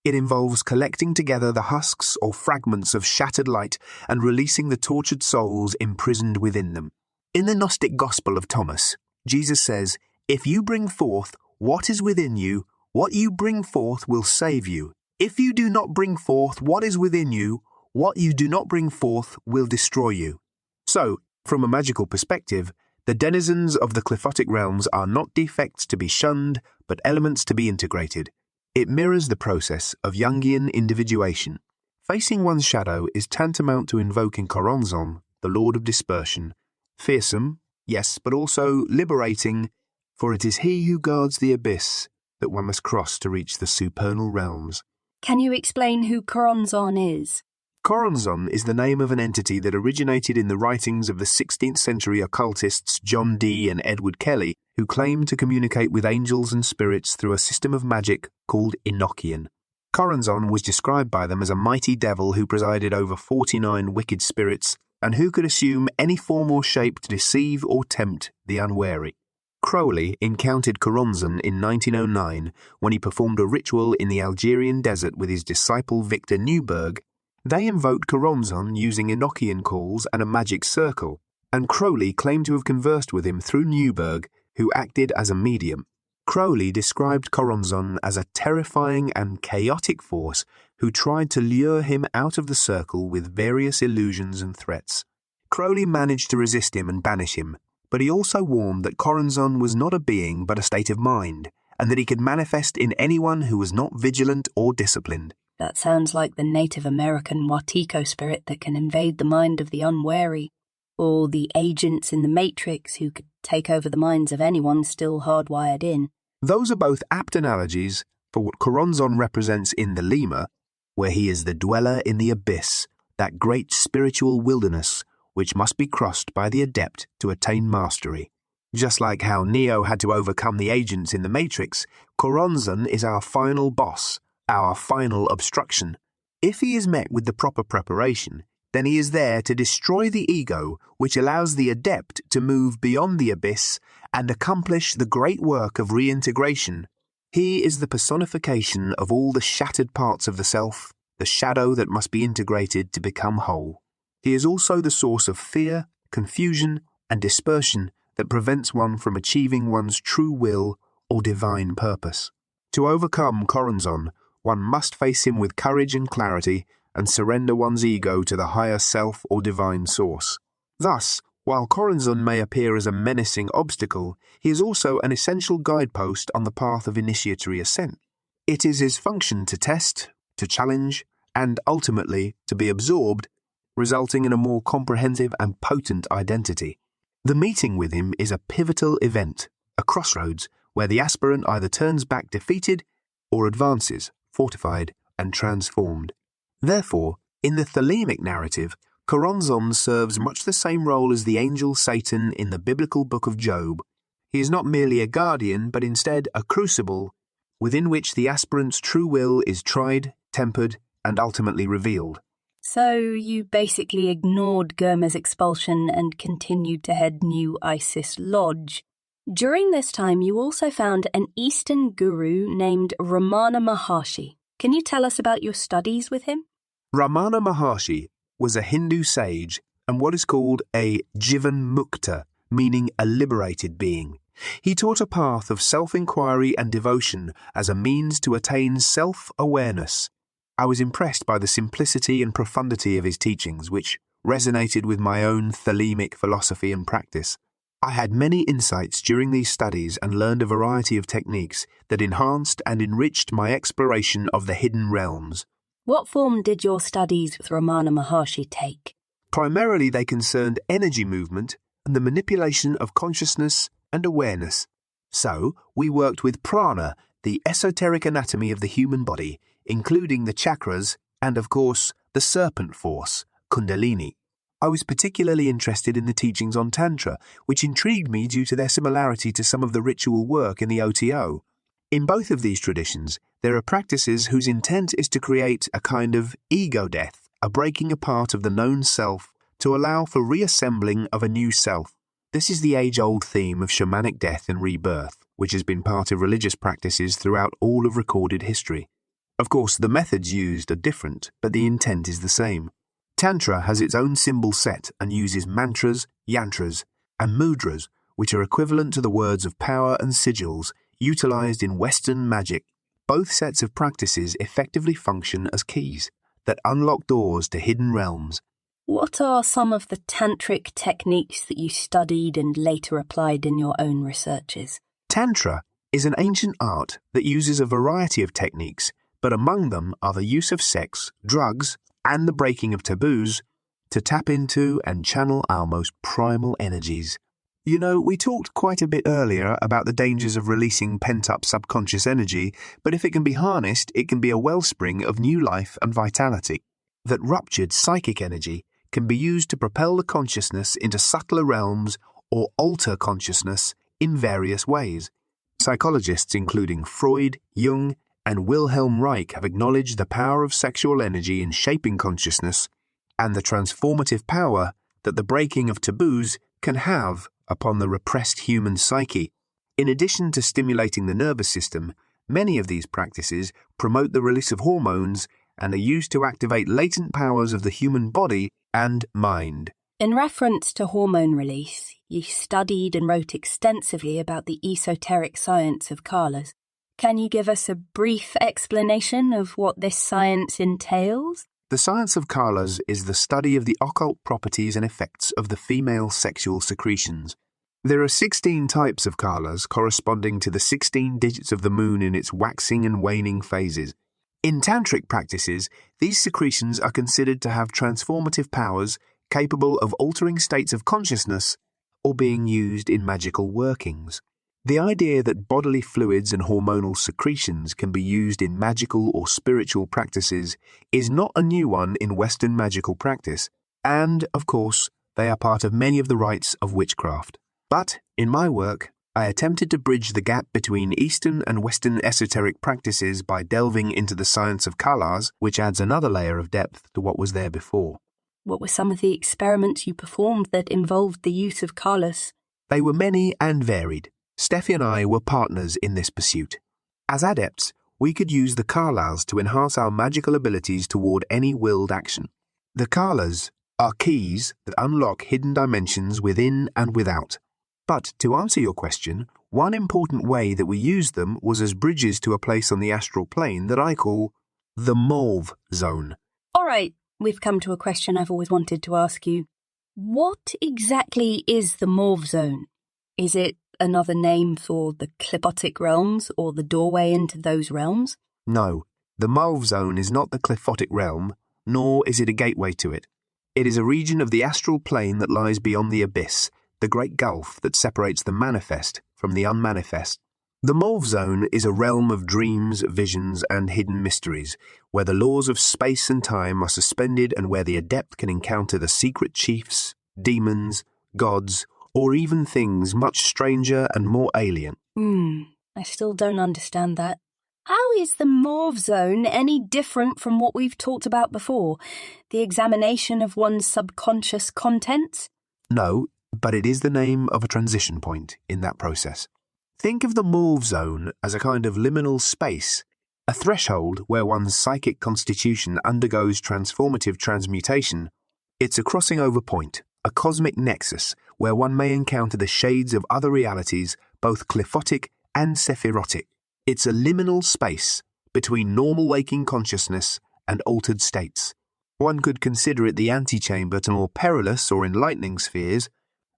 It involves collecting together the husks or fragments of shattered light and releasing the tortured souls imprisoned within them. In the Gnostic Gospel of Thomas, Jesus says, "If you bring forth what is within you, what you bring forth will save you. If you do not bring forth what is within you, what you do not bring forth will destroy you." So, from a magical perspective, the denizens of the Qliphothic Realms are not defects to be shunned, but elements to be integrated. It mirrors the process of Jungian individuation. Facing one's shadow is tantamount to invoking Choronzon, the Lord of Dispersion. Fearsome, yes, but also liberating, for it is he who guards the abyss that one must cross to reach the supernal realms. Can you explain who Choronzon is? Choronzon is the name of an entity that originated in the writings of the 16th century occultists John Dee and Edward Kelly, who claimed to communicate with angels and spirits through a system of magic called Enochian. Choronzon was described by them as a mighty devil who presided over 49 wicked spirits and who could assume any form or shape to deceive or tempt the unwary. Crowley encountered Choronzon in 1909 when he performed a ritual in the Algerian desert with his disciple Victor Newberg. They invoked Choronzon using Enochian calls and a magic circle, and Crowley claimed to have conversed with him through Newberg, who acted as a medium. Crowley described Choronzon as a terrifying and chaotic force who tried to lure him out of the circle with various illusions and threats. Crowley managed to resist him and banish him, but he also warned that Choronzon was not a being but a state of mind, and that he could manifest in anyone who was not vigilant or disciplined. That sounds like the Native American O.T.O spirit that can invade the mind of the unwary, or the agents in the Matrix who could take over the minds of anyone still hardwired in. Those are both apt analogies for what Choronzon represents in Thelema, where he is the dweller in the abyss, that great spiritual wilderness which must be crossed by the adept to attain mastery. Just like how Neo had to overcome the agents in the Matrix, Choronzon is our final boss, our final obstruction. If he is met with the proper preparation, then he is there to destroy the ego, which allows the adept to move beyond the abyss and accomplish the great work of reintegration. He is the personification of all the shattered parts of the self, the shadow that must be integrated to become whole. He is also the source of fear, confusion, and dispersion that prevents one from achieving one's true will or divine purpose. To overcome Choronzon, one must face him with courage and clarity and surrender one's ego to the higher self or divine source. Thus, while Choronzon may appear as a menacing obstacle, he is also an essential guidepost on the path of initiatory ascent. It is his function to test, to challenge, and ultimately to be absorbed, resulting in a more comprehensive and potent identity. The meeting with him is a pivotal event, a crossroads, where the aspirant either turns back defeated or advances, fortified and transformed. Therefore, in the Thelemic narrative, Choronzon serves much the same role as the angel Satan in the biblical book of Job. He is not merely a guardian, but instead a crucible within which the aspirant's true will is tried, tempered, and ultimately revealed. So you basically ignored Gurma's expulsion and continued to head New Isis Lodge. During this time, you also found an Eastern guru named Ramana Maharshi. Can you tell us about your studies with him? Ramana Maharshi was a Hindu sage and what is called a Jivan Mukta, meaning a liberated being. He taught a path of self-inquiry and devotion as a means to attain self-awareness. I was impressed by the simplicity and profundity of his teachings, which resonated with my own Thelemic philosophy and practice. I had many insights during these studies and learned a variety of techniques that enhanced and enriched my exploration of the hidden realms. What form did your studies with Ramana Maharshi take? Primarily, they concerned energy movement and the manipulation of consciousness and awareness. So, we worked with prana, the esoteric anatomy of the human body, including the chakras and, of course, the serpent force, kundalini. I was particularly interested in the teachings on Tantra, which intrigued me due to their similarity to some of the ritual work in the O.T.O. In both of these traditions, there are practices whose intent is to create a kind of ego death, a breaking apart of the known self to allow for reassembling of a new self. This is the age-old theme of shamanic death and rebirth, which has been part of religious practices throughout all of recorded history. Of course, the methods used are different, but the intent is the same. Tantra has its own symbol set and uses mantras, yantras, and mudras, which are equivalent to the words of power and sigils utilized in Western magic. Both sets of practices effectively function as keys that unlock doors to hidden realms. What are some of the tantric techniques that you studied and later applied in your own researches? Tantra is an ancient art that uses a variety of techniques, but among them are the use of sex, drugs, and the breaking of taboos to tap into and channel our most primal energies. You know, we talked quite a bit earlier about the dangers of releasing pent-up subconscious energy, but if it can be harnessed, it can be a wellspring of new life and vitality. That ruptured psychic energy can be used to propel the consciousness into subtler realms or alter consciousness in various ways. Psychologists including Freud, Jung, and Wilhelm Reich have acknowledged the power of sexual energy in shaping consciousness and the transformative power that the breaking of taboos can have upon the repressed human psyche. In addition to stimulating the nervous system, many of these practices promote the release of hormones and are used to activate latent powers of the human body and mind. In reference to hormone release, you studied and wrote extensively about the esoteric science of Kalas. Can you give us a brief explanation of what this science entails? The science of Kalas is the study of the occult properties and effects of the female sexual secretions. There are 16 types of Kalas corresponding to the 16 digits of the moon in its waxing and waning phases. In tantric practices, these secretions are considered to have transformative powers capable of altering states of consciousness or being used in magical workings. The idea that bodily fluids and hormonal secretions can be used in magical or spiritual practices is not a new one in Western magical practice, and, of course, they are part of many of the rites of witchcraft. But, in my work, I attempted to bridge the gap between Eastern and Western esoteric practices by delving into the science of Kalas, which adds another layer of depth to what was there before. What were some of the experiments you performed that involved the use of Kalas? They were many and varied. Steffi and I were partners in this pursuit. As adepts, we could use the Kalas to enhance our magical abilities toward any willed action. The Kalas are keys that unlock hidden dimensions within and without. But to answer your question, one important way that we used them was as bridges to a place on the astral plane that I call the Mauve Zone. All right, we've come to a question I've always wanted to ask you. What exactly is the Mauve Zone? Is it another name for the Qliphothic Realms or the doorway into those realms? No, the Mauve Zone is not the Qliphothic Realm, nor is it a gateway to it. It is a region of the astral plane that lies beyond the abyss, the great gulf that separates the manifest from the unmanifest. The Mauve Zone is a realm of dreams, visions, and hidden mysteries, where the laws of space and time are suspended and where the adept can encounter the secret chiefs, demons, gods, or even things much stranger and more alien. I still don't understand that. How is the Mauve Zone any different from what we've talked about before? The examination of one's subconscious contents? No, but it is the name of a transition point in that process. Think of the Mauve Zone as a kind of liminal space, a threshold where one's psychic constitution undergoes transformative transmutation. It's a crossing over point, a cosmic nexus where one may encounter the shades of other realities, both Qliphothic and Sephirotic. It's a liminal space between normal waking consciousness and altered states. One could consider it the antechamber to more perilous or enlightening spheres,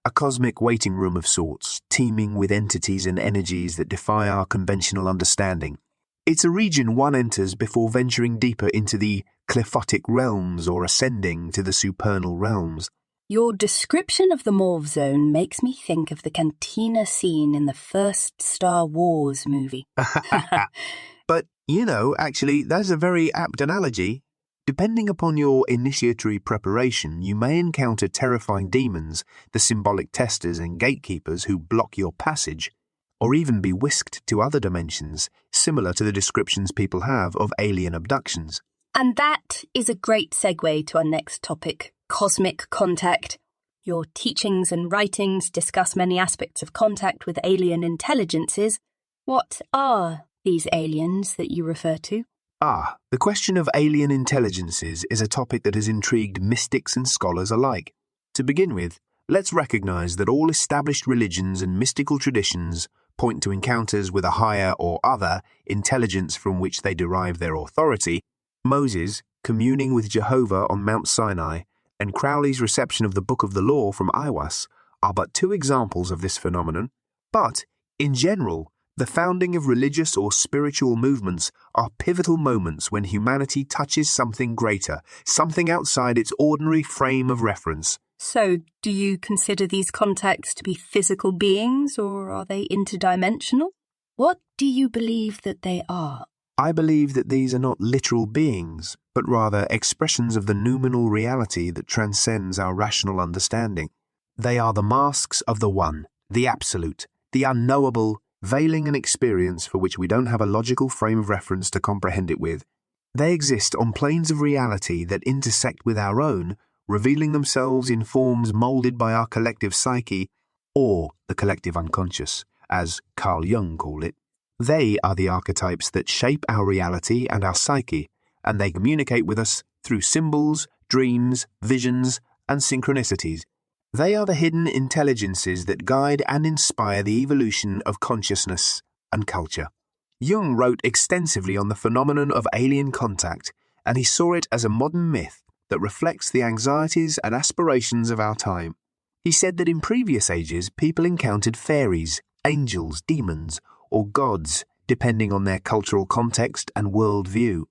a cosmic waiting room of sorts, teeming with entities and energies that defy our conventional understanding. It's a region one enters before venturing deeper into the Qliphothic Realms or ascending to the supernal realms. Your description of the Mauve Zone makes me think of the cantina scene in the first Star Wars movie. But, actually, that's a very apt analogy. Depending upon your initiatory preparation, you may encounter terrifying demons, the symbolic testers and gatekeepers who block your passage, or even be whisked to other dimensions, similar to the descriptions people have of alien abductions. And that is a great segue to our next topic, cosmic contact. Your teachings and writings discuss many aspects of contact with alien intelligences. What are these aliens that you refer to? The question of alien intelligences is a topic that has intrigued mystics and scholars alike. To begin with, let's recognize that all established religions and mystical traditions point to encounters with a higher or other intelligence from which they derive their authority. Moses communing with Jehovah on Mount Sinai and Crowley's reception of the Book of the Law from O.T.O are but two examples of this phenomenon. But, in general, the founding of religious or spiritual movements are pivotal moments when humanity touches something greater, something outside its ordinary frame of reference. So, do you consider these contacts to be physical beings, or are they interdimensional? What do you believe that they are? I believe that these are not literal beings, but rather expressions of the noumenal reality that transcends our rational understanding. They are the masks of the One, the Absolute, the unknowable, veiling an experience for which we don't have a logical frame of reference to comprehend it with. They exist on planes of reality that intersect with our own, revealing themselves in forms moulded by our collective psyche, or the collective unconscious, as Carl Jung called it. They are the archetypes that shape our reality and our psyche, and they communicate with us through symbols, dreams, visions, and synchronicities. They are the hidden intelligences that guide and inspire the evolution of consciousness and culture. Jung wrote extensively on the phenomenon of alien contact, and he saw it as a modern myth that reflects the anxieties and aspirations of our time. He said that in previous ages people encountered fairies, angels, demons, or gods, depending on their cultural context and worldview.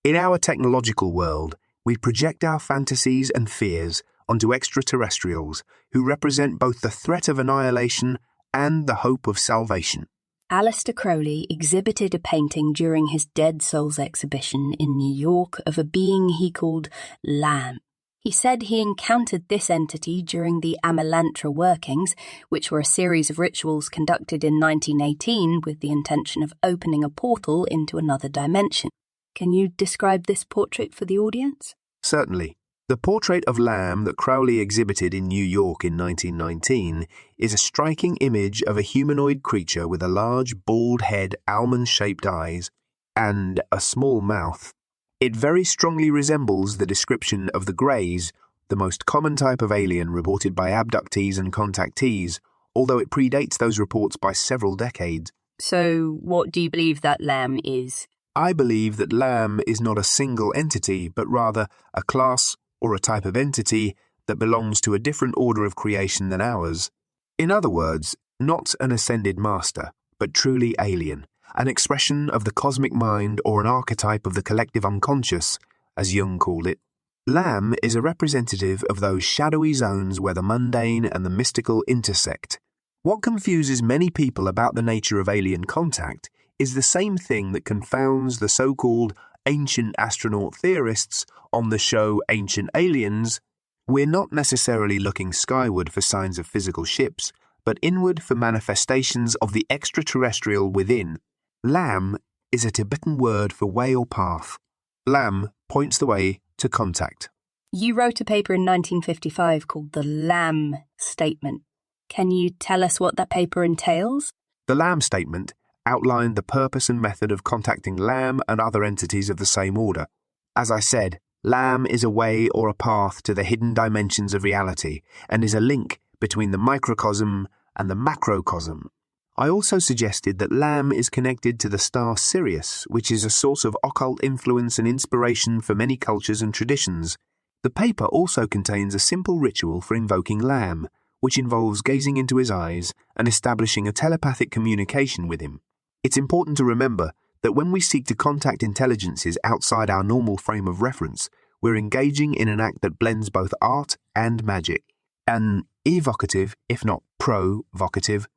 In our technological world, we project our fantasies and fears onto extraterrestrials who represent both the threat of annihilation and the hope of salvation. Aleister Crowley exhibited a painting during his Dead Souls exhibition in New York of a being he called Lamb. He said he encountered this entity during the Amalantra workings, which were a series of rituals conducted in 1918 with the intention of opening a portal into another dimension. Can you describe this portrait for the audience? Certainly. The portrait of Lamb that Crowley exhibited in New York in 1919 is a striking image of a humanoid creature with a large, bald head, almond-shaped eyes, and a small mouth. It very strongly resembles the description of the Greys, the most common type of alien reported by abductees and contactees, although it predates those reports by several decades. So, what do you believe that Lamb is? I believe that Lamb is not a single entity, but rather a class or a type of entity that belongs to a different order of creation than ours. In other words, not an ascended master, but truly alien, an expression of the cosmic mind or an archetype of the collective unconscious, as Jung called it. Lamb is a representative of those shadowy zones where the mundane and the mystical intersect. What confuses many people about the nature of alien contact is the same thing that confounds the so-called ancient astronaut theorists on the show Ancient Aliens. We're not necessarily looking skyward for signs of physical ships, but inward for manifestations of the extraterrestrial within. Lam is a Tibetan word for way or path. Lam points the way to contact. You wrote a paper in 1955 called the Lam Statement. Can you tell us what that paper entails? The Lam Statement outlined the purpose and method of contacting Lam and other entities of the same order. As I said, Lam is a way or a path to the hidden dimensions of reality and is a link between the microcosm and the macrocosm. I also suggested that Lam is connected to the star Sirius, which is a source of occult influence and inspiration for many cultures and traditions. The paper also contains a simple ritual for invoking Lam, which involves gazing into his eyes and establishing a telepathic communication with him. It's important to remember that when we seek to contact intelligences outside our normal frame of reference, we're engaging in an act that blends both art and magic, an evocative, if not provocative,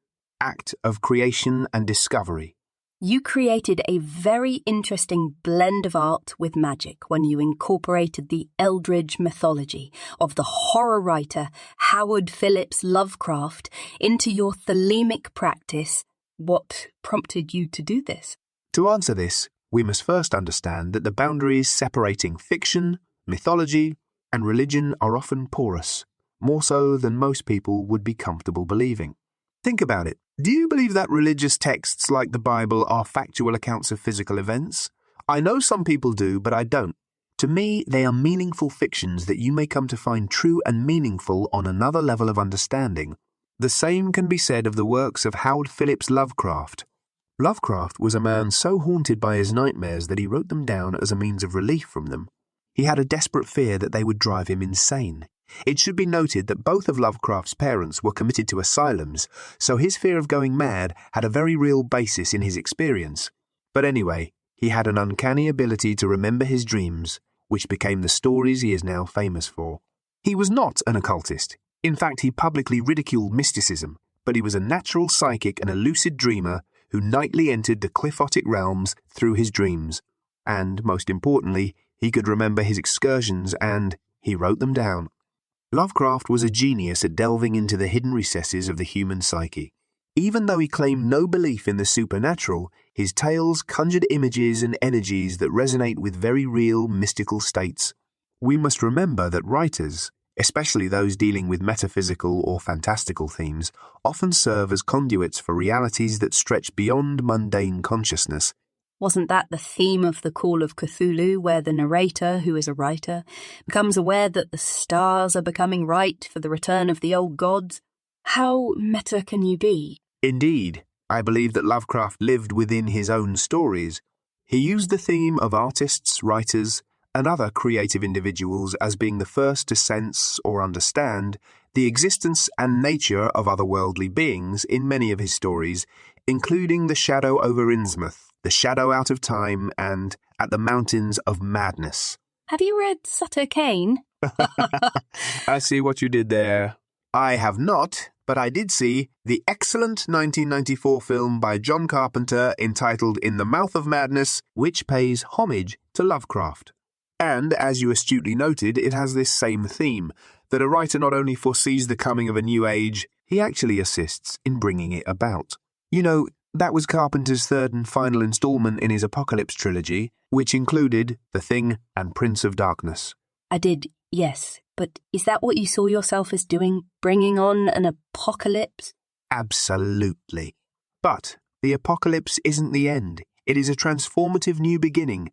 act of creation and discovery. You created a very interesting blend of art with magic when you incorporated the eldritch mythology of the horror writer Howard Phillips Lovecraft into your Thelemic practice. What prompted you to do this? To answer this, we must first understand that the boundaries separating fiction, mythology, and religion are often porous, more so than most people would be comfortable believing. Think about it. Do you believe that religious texts like the Bible are factual accounts of physical events? I know some people do, but I don't. To me, they are meaningful fictions that you may come to find true and meaningful on another level of understanding. The same can be said of the works of Howard Phillips Lovecraft. Lovecraft was a man so haunted by his nightmares that he wrote them down as a means of relief from them. He had a desperate fear that they would drive him insane. It should be noted that both of Lovecraft's parents were committed to asylums, so his fear of going mad had a very real basis in his experience. But anyway, he had an uncanny ability to remember his dreams, which became the stories he is now famous for. He was not an occultist. In fact, he publicly ridiculed mysticism, but he was a natural psychic and a lucid dreamer who nightly entered the Qliphothic Realms through his dreams. And, most importantly, he could remember his excursions and he wrote them down. Lovecraft was a genius at delving into the hidden recesses of the human psyche. Even though he claimed no belief in the supernatural, his tales conjured images and energies that resonate with very real mystical states. We must remember that writers, especially those dealing with metaphysical or fantastical themes, often serve as conduits for realities that stretch beyond mundane consciousness. Wasn't that the theme of the Call of Cthulhu, where the narrator, who is a writer, becomes aware that the stars are becoming right for the return of the old gods? How meta can you be? Indeed, I believe that Lovecraft lived within his own stories. He used the theme of artists, writers, and other creative individuals as being the first to sense or understand the existence and nature of otherworldly beings in many of his stories, including The Shadow over Innsmouth, The Shadow Out of Time, and At the Mountains of Madness. Have you read Sutter Kane? I see what you did there. I have not, but I did see the excellent 1994 film by John Carpenter entitled In the Mouth of Madness, which pays homage to Lovecraft. And, as you astutely noted, it has this same theme, that a writer not only foresees the coming of a new age, he actually assists in bringing it about. You know, that was Carpenter's third and final installment in his Apocalypse trilogy, which included The Thing and Prince of Darkness. I did, yes, but is that what you saw yourself as doing, bringing on an apocalypse? Absolutely. But the apocalypse isn't the end. It is a transformative new beginning.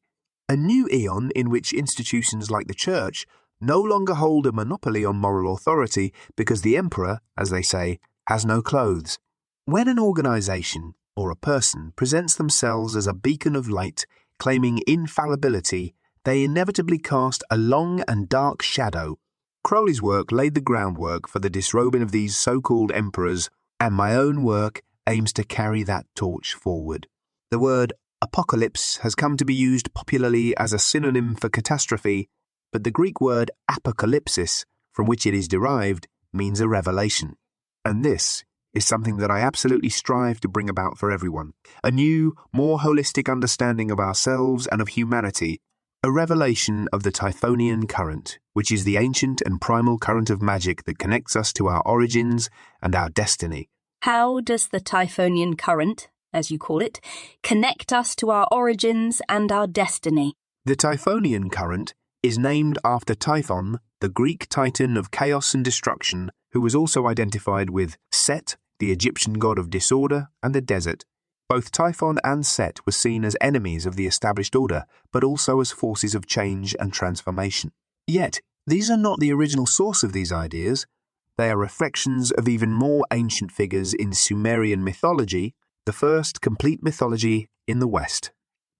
A new eon in which institutions like the Church no longer hold a monopoly on moral authority because the emperor, as they say, has no clothes. When an organization or a person presents themselves as a beacon of light, claiming infallibility, they inevitably cast a long and dark shadow. Crowley's work laid the groundwork for the disrobing of these so-called emperors, and my own work aims to carry that torch forward. The word apocalypse has come to be used popularly as a synonym for catastrophe, but the Greek word apocalypsis, from which it is derived, means a revelation. And this is something that I absolutely strive to bring about for everyone. A new, more holistic understanding of ourselves and of humanity. A revelation of the Typhonian Current, which is the ancient and primal current of magic that connects us to our origins and our destiny. How does the Typhonian Current, as you call it, connect us to our origins and our destiny? The Typhonian Current is named after Typhon, the Greek titan of chaos and destruction, who was also identified with Set, the Egyptian god of disorder and the desert. Both Typhon and Set were seen as enemies of the established order, but also as forces of change and transformation. Yet, these are not the original source of these ideas. They are reflections of even more ancient figures in Sumerian mythology, the first complete mythology in the West.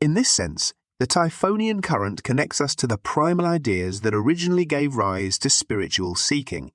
In this sense, the Typhonian Current connects us to the primal ideas that originally gave rise to spiritual seeking.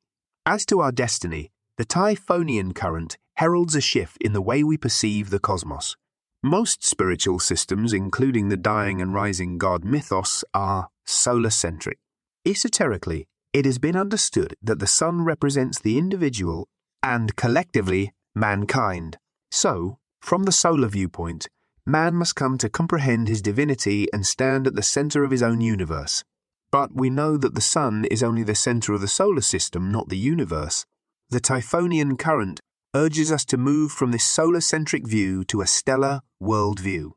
As to our destiny, The Typhonian Current heralds a shift in the way we perceive the cosmos. Most spiritual systems, including the dying and rising god mythos, are solar-centric. Esoterically, it has been understood that the sun represents the individual and, collectively, mankind. So, from the solar viewpoint, man must come to comprehend his divinity and stand at the center of his own universe. But we know that the sun is only the center of the solar system, not the universe. The Typhonian Current urges us to move from this solar-centric view to a stellar worldview.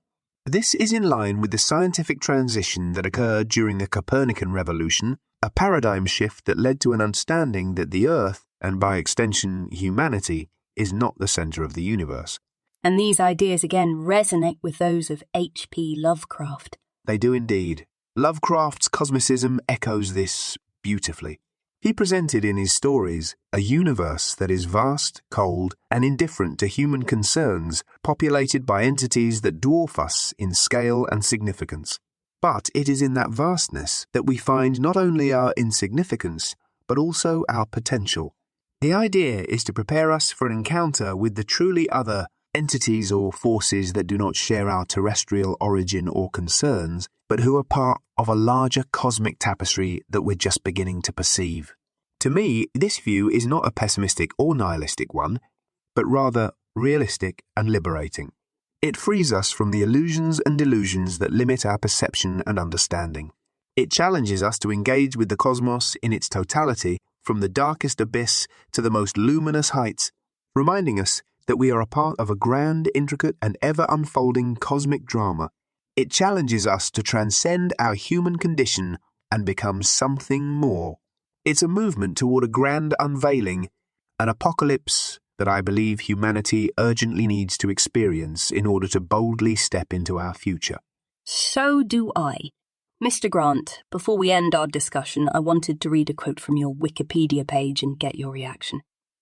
This is in line with the scientific transition that occurred during the Copernican revolution, a paradigm shift that led to an understanding that the Earth, and by extension humanity, is not the center of the universe. And these ideas again resonate with those of H.P. Lovecraft. They do indeed. Lovecraft's cosmicism echoes this beautifully. He presented in his stories a universe that is vast, cold, and indifferent to human concerns, populated by entities that dwarf us in scale and significance. But it is in that vastness that we find not only our insignificance, but also our potential. The idea is to prepare us for an encounter with the truly other entities or forces that do not share our terrestrial origin or concerns, but who are part of a larger cosmic tapestry that we're just beginning to perceive. To me, this view is not a pessimistic or nihilistic one, but rather realistic and liberating. It frees us from the illusions and delusions that limit our perception and understanding. It challenges us to engage with the cosmos in its totality, from the darkest abyss to the most luminous heights, reminding us that we are a part of a grand, intricate, and ever-unfolding cosmic drama. It challenges us to transcend our human condition and become something more. It's a movement toward a grand unveiling, an apocalypse that I believe humanity urgently needs to experience in order to boldly step into our future. So do I. Mr. Grant, before we end our discussion, I wanted to read a quote from your Wikipedia page and get your reaction.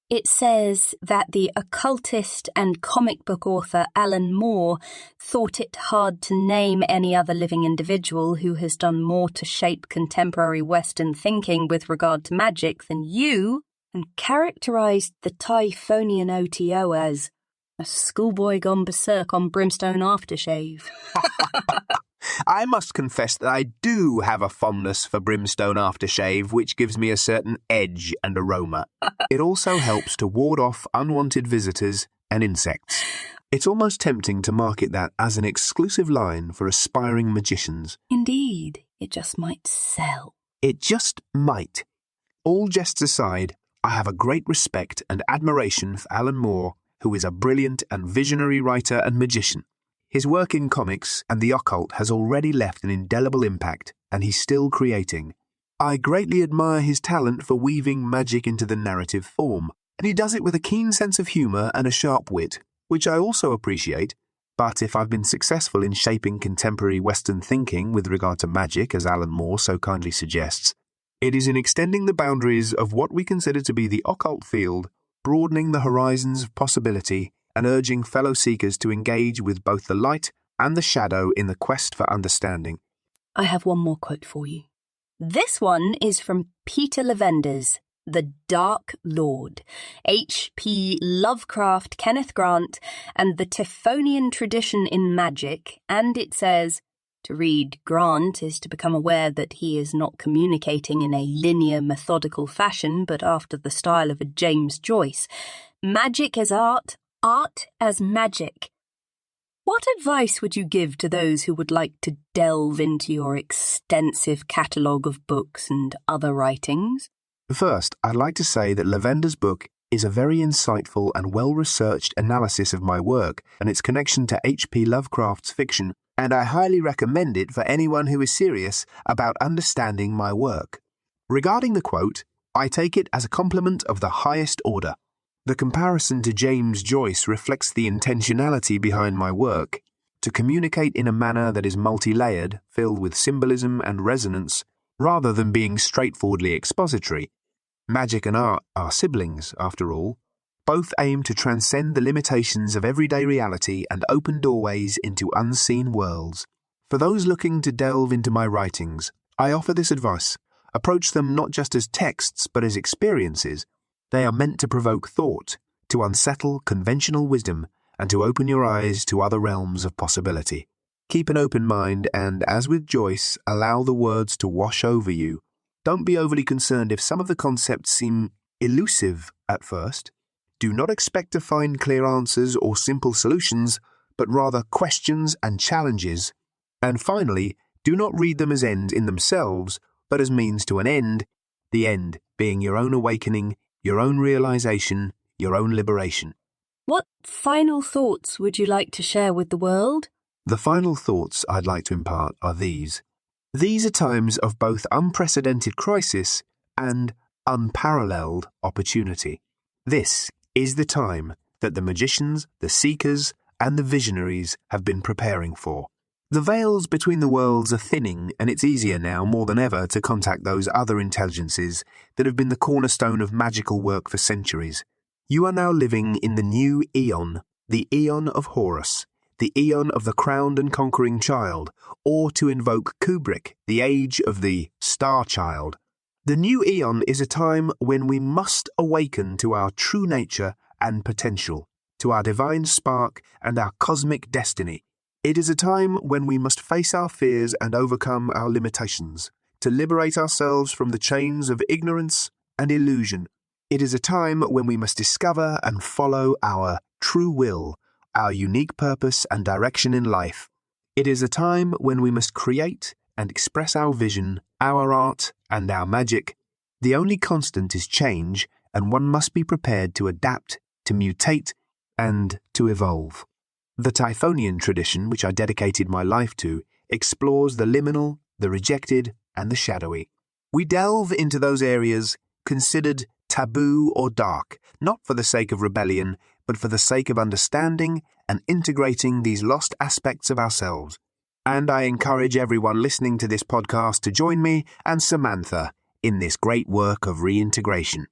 It says that the occultist and comic book author Alan Moore thought it hard to name any other living individual who has done more to shape contemporary Western thinking with regard to magic than you, and characterized the Typhonian O.T.O as a schoolboy gone berserk on brimstone aftershave. I must confess that I do have a fondness for brimstone aftershave, which gives me a certain edge and aroma. It also helps to ward off unwanted visitors and insects. It's almost tempting to market that as an exclusive line for aspiring magicians. Indeed, it just might sell. It just might. All jests aside, I have a great respect and admiration for Alan Moore, who is a brilliant and visionary writer and magician. His work in comics and the occult has already left an indelible impact, and he's still creating. I greatly admire his talent for weaving magic into the narrative form, and he does it with a keen sense of humour and a sharp wit, which I also appreciate. But if I've been successful in shaping contemporary Western thinking with regard to magic, as Alan Moore so kindly suggests, it is in extending the boundaries of what we consider to be the occult field, broadening the horizons of possibility, and urging fellow seekers to engage with both the light and the shadow in the quest for understanding. I have one more quote for you. This one is from Peter Levender's The Dark Lord, H.P. Lovecraft, Kenneth Grant, and the Typhonian Tradition in Magic, and it says, to read Grant is to become aware that he is not communicating in a linear, methodical fashion, but after the style of a James Joyce. Magic as art, art as magic. What advice would you give to those who would like to delve into your extensive catalogue of books and other writings? First, I'd like to say that Levender's book is a very insightful and well-researched analysis of my work and its connection to H.P. Lovecraft's fiction, and I highly recommend it for anyone who is serious about understanding my work. Regarding the quote, I take it as a compliment of the highest order. The comparison to James Joyce reflects the intentionality behind my work, to communicate in a manner that is multi-layered, filled with symbolism and resonance, rather than being straightforwardly expository. Magic and art are siblings, after all. Both aim to transcend the limitations of everyday reality and open doorways into unseen worlds. For those looking to delve into my writings, I offer this advice. Approach them not just as texts, but as experiences. They are meant to provoke thought, to unsettle conventional wisdom, and to open your eyes to other realms of possibility. Keep an open mind and, as with Joyce, allow the words to wash over you. Don't be overly concerned if some of the concepts seem elusive at first. Do not expect to find clear answers or simple solutions, but rather questions and challenges. And finally, do not read them as ends in themselves, but as means to an end, the end being your own awakening, your own realization, your own liberation. What final thoughts would you like to share with the world? The final thoughts I'd like to impart are these. These are times of both unprecedented crisis and unparalleled opportunity. This is the time that the magicians, the seekers, and the visionaries have been preparing for. The veils between the worlds are thinning, and it's easier now more than ever to contact those other intelligences that have been the cornerstone of magical work for centuries. You are now living in the new Aeon, the Aeon of Horus, the Aeon of the crowned and conquering child, or to invoke Kubrick, the age of the Star Child. The new Aeon is a time when we must awaken to our true nature and potential, to our divine spark and our cosmic destiny. It is a time when we must face our fears and overcome our limitations, to liberate ourselves from the chains of ignorance and illusion. It is a time when we must discover and follow our true will, our unique purpose and direction in life. It is a time when we must create and express our vision, our art, and our magic. The only constant is change, and one must be prepared to adapt, to mutate, and to evolve. The Typhonian tradition, which I dedicated my life to, explores the liminal, the rejected, and the shadowy. We delve into those areas considered taboo or dark, not for the sake of rebellion, but for the sake of understanding and integrating these lost aspects of ourselves. And I encourage everyone listening to this podcast to join me and Samantha in this great work of reintegration.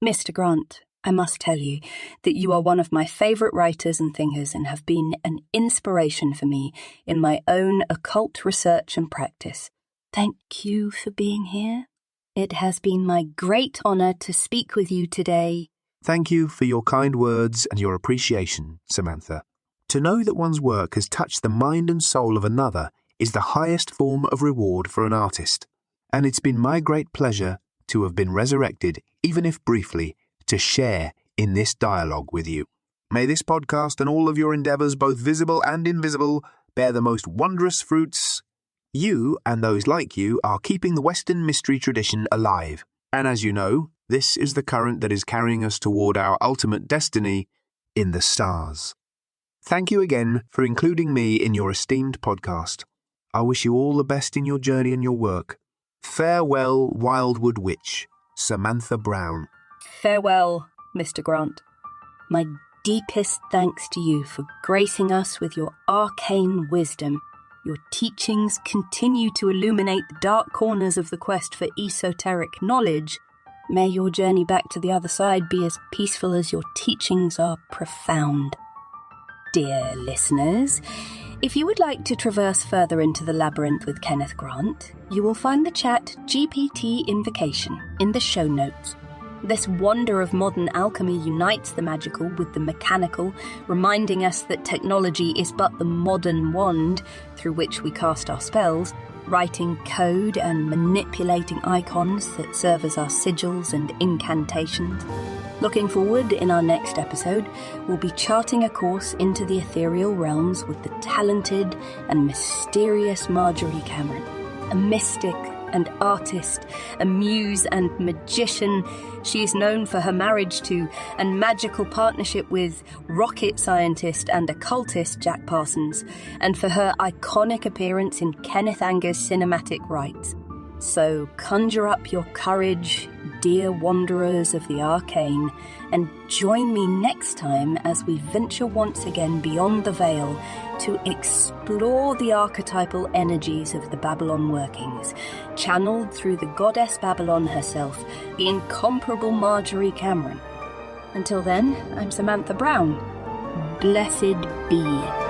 Mr. Grant, I must tell you that you are one of my favourite writers and thinkers and have been an inspiration for me in my own occult research and practice. Thank you for being here. It has been my great honour to speak with you today. Thank you for your kind words and your appreciation, Samantha. To know that one's work has touched the mind and soul of another is the highest form of reward for an artist, and it's been my great pleasure to have been resurrected, even if briefly, to share in this dialogue with you. May this podcast and all of your endeavours, both visible and invisible, bear the most wondrous fruits. You and those like you are keeping the Western mystery tradition alive, and as you know, this is the current that is carrying us toward our ultimate destiny in the stars. Thank you again for including me in your esteemed podcast. I wish you all the best in your journey and your work. Farewell, Wildwood Witch, Samantha Brown. Farewell, Mr. Grant. My deepest thanks to you for gracing us with your arcane wisdom. Your teachings continue to illuminate the dark corners of the quest for esoteric knowledge. May your journey back to the other side be as peaceful as your teachings are profound. Dear listeners, if you would like to traverse further into the labyrinth with Kenneth Grant, you will find the chat GPT invocation in the show notes. This wonder of modern alchemy unites the magical with the mechanical, reminding us that technology is but the modern wand through which we cast our spells, writing code and manipulating icons that serve as our sigils and incantations. Looking forward, in our next episode, we'll be charting a course into the ethereal realms with the talented and mysterious Marjorie Cameron, a mystic and artist, a muse and magician. She is known for her marriage to and magical partnership with rocket scientist and occultist Jack Parsons, and for her iconic appearance in Kenneth Anger's cinematic rites. So conjure up your courage, dear wanderers of the arcane, and join me next time as we venture once again beyond the veil to explore the archetypal energies of the Babylon workings, channeled through the goddess Babylon herself, the incomparable Marjorie Cameron. Until then, I'm Samantha Brown. Blessed be.